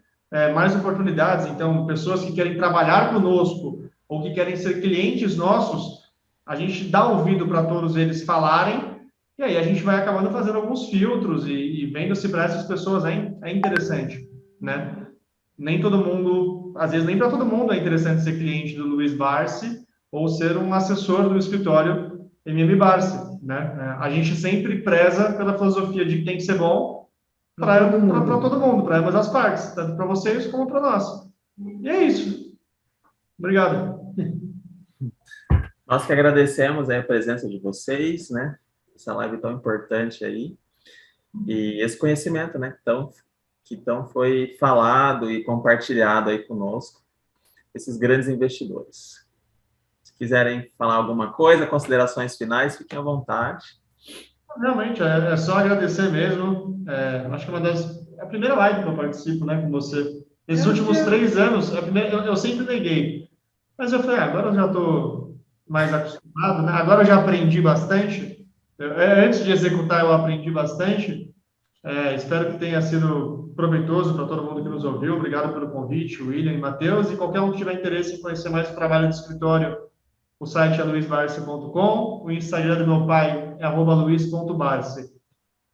[SPEAKER 4] mais oportunidades. Então, pessoas que querem trabalhar conosco ou que querem ser clientes nossos, a gente dá ouvido para todos eles falarem, e aí a gente vai acabando fazendo alguns filtros e vendo se para essas pessoas é interessante, né? Nem todo mundo, às vezes nem para todo mundo é interessante ser cliente do Luiz Barsi ou ser um assessor do escritório MM Barsi, né? A gente sempre preza pela filosofia de que tem que ser bom
[SPEAKER 3] para todo
[SPEAKER 4] para
[SPEAKER 3] mundo.
[SPEAKER 4] todo mundo, para ambas as partes, tanto para vocês como para nós. E é isso. Obrigado.
[SPEAKER 2] Nós que agradecemos aí a presença de vocês, né? Essa live tão importante aí. E esse conhecimento, né? Que foi falado e compartilhado aí conosco, esses grandes investidores. Se quiserem falar alguma coisa, considerações finais, fiquem à vontade.
[SPEAKER 4] Realmente, é só agradecer mesmo. Acho que é a primeira live que eu participo, né, com você. Esses
[SPEAKER 3] Eu acho que
[SPEAKER 4] últimos 3 anos, eu sempre neguei. Mas eu falei, agora eu já estou mais acostumado, né? Agora eu já aprendi bastante. Antes de executar, eu aprendi bastante. Espero que tenha sido proveitoso para todo mundo que nos ouviu. Obrigado pelo convite, William e Matheus. E qualquer um que tiver interesse em conhecer mais o trabalho do escritório, o site é luisbarce.com, o Instagram do meu pai é @luis.barce.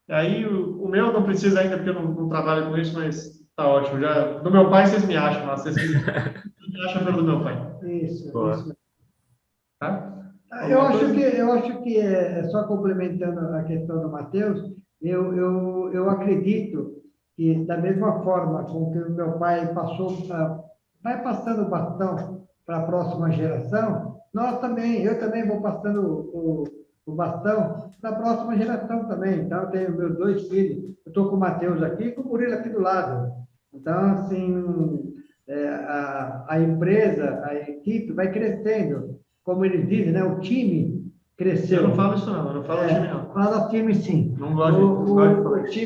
[SPEAKER 4] E aí, o meu não precisa ainda, porque eu não trabalho com isso, mas tá ótimo. Já, do meu pai vocês me acham lá, vocês me acham pelo do meu pai.
[SPEAKER 3] isso.
[SPEAKER 4] Tá?
[SPEAKER 3] Eu
[SPEAKER 4] Alguma
[SPEAKER 3] acho
[SPEAKER 4] coisa?
[SPEAKER 3] que, eu acho que só complementando a questão do Matheus, eu acredito que, da mesma forma com que o meu pai passou, vai passando o bastão para a próxima geração, eu também vou passando o bastão para a próxima geração também. Então, eu tenho meus 2 filhos, eu estou com o Matheus aqui e com o Murilo aqui do lado. Então, assim, a empresa, a equipe vai crescendo, como eles dizem, né? O time
[SPEAKER 4] Eu não
[SPEAKER 3] cresceu.
[SPEAKER 4] falo isso não, eu não falo time não.
[SPEAKER 3] Fala time sim.
[SPEAKER 4] Não gosto de falar isso.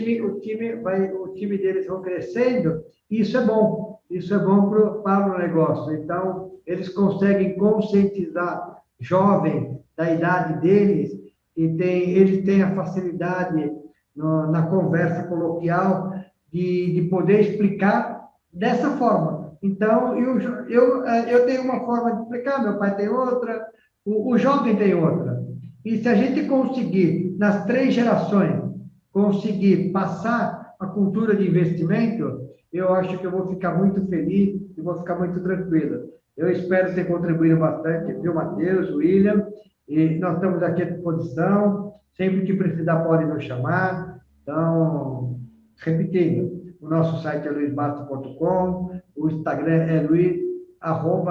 [SPEAKER 3] O time deles vão crescendo, e isso é bom. Isso é bom para o negócio. Então, eles conseguem conscientizar jovens da idade deles, eles têm a facilidade na conversa coloquial de poder explicar dessa forma. Então, eu tenho uma forma de explicar, meu pai tem outra, o jovem tem outra. E se a gente conseguir, nas 3 gerações, conseguir passar a cultura de investimento, eu acho que eu vou ficar muito feliz e vou ficar muito tranquilo. Eu espero ter contribuído bastante, viu, Matheus, William, e nós estamos aqui à disposição. Sempre que precisar, pode nos chamar. Então, repetindo, o nosso site é luisbarce.com, o Instagram é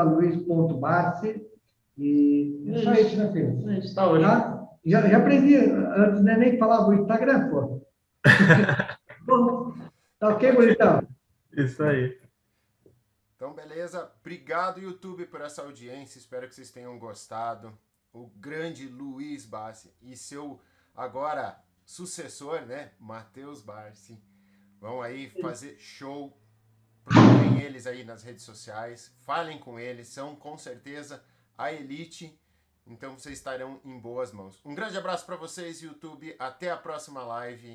[SPEAKER 3] luis.barce, e é só isso, né, filho?
[SPEAKER 4] Isso, tá ótimo.
[SPEAKER 3] Tá? Já aprendi, antes né, nem falava o Instagram, pô. Tá ok, bonitão?
[SPEAKER 2] Isso aí.
[SPEAKER 1] Então, beleza. Obrigado, YouTube, por essa audiência. Espero que vocês tenham gostado. O grande Luiz Barsi e seu, agora, sucessor, né? Matheus Barsi. Vão aí fazer show. Procurem eles aí nas redes sociais. Falem com eles. São, com certeza, a elite. Então, vocês estarão em boas mãos. Um grande abraço para vocês, YouTube. Até a próxima live.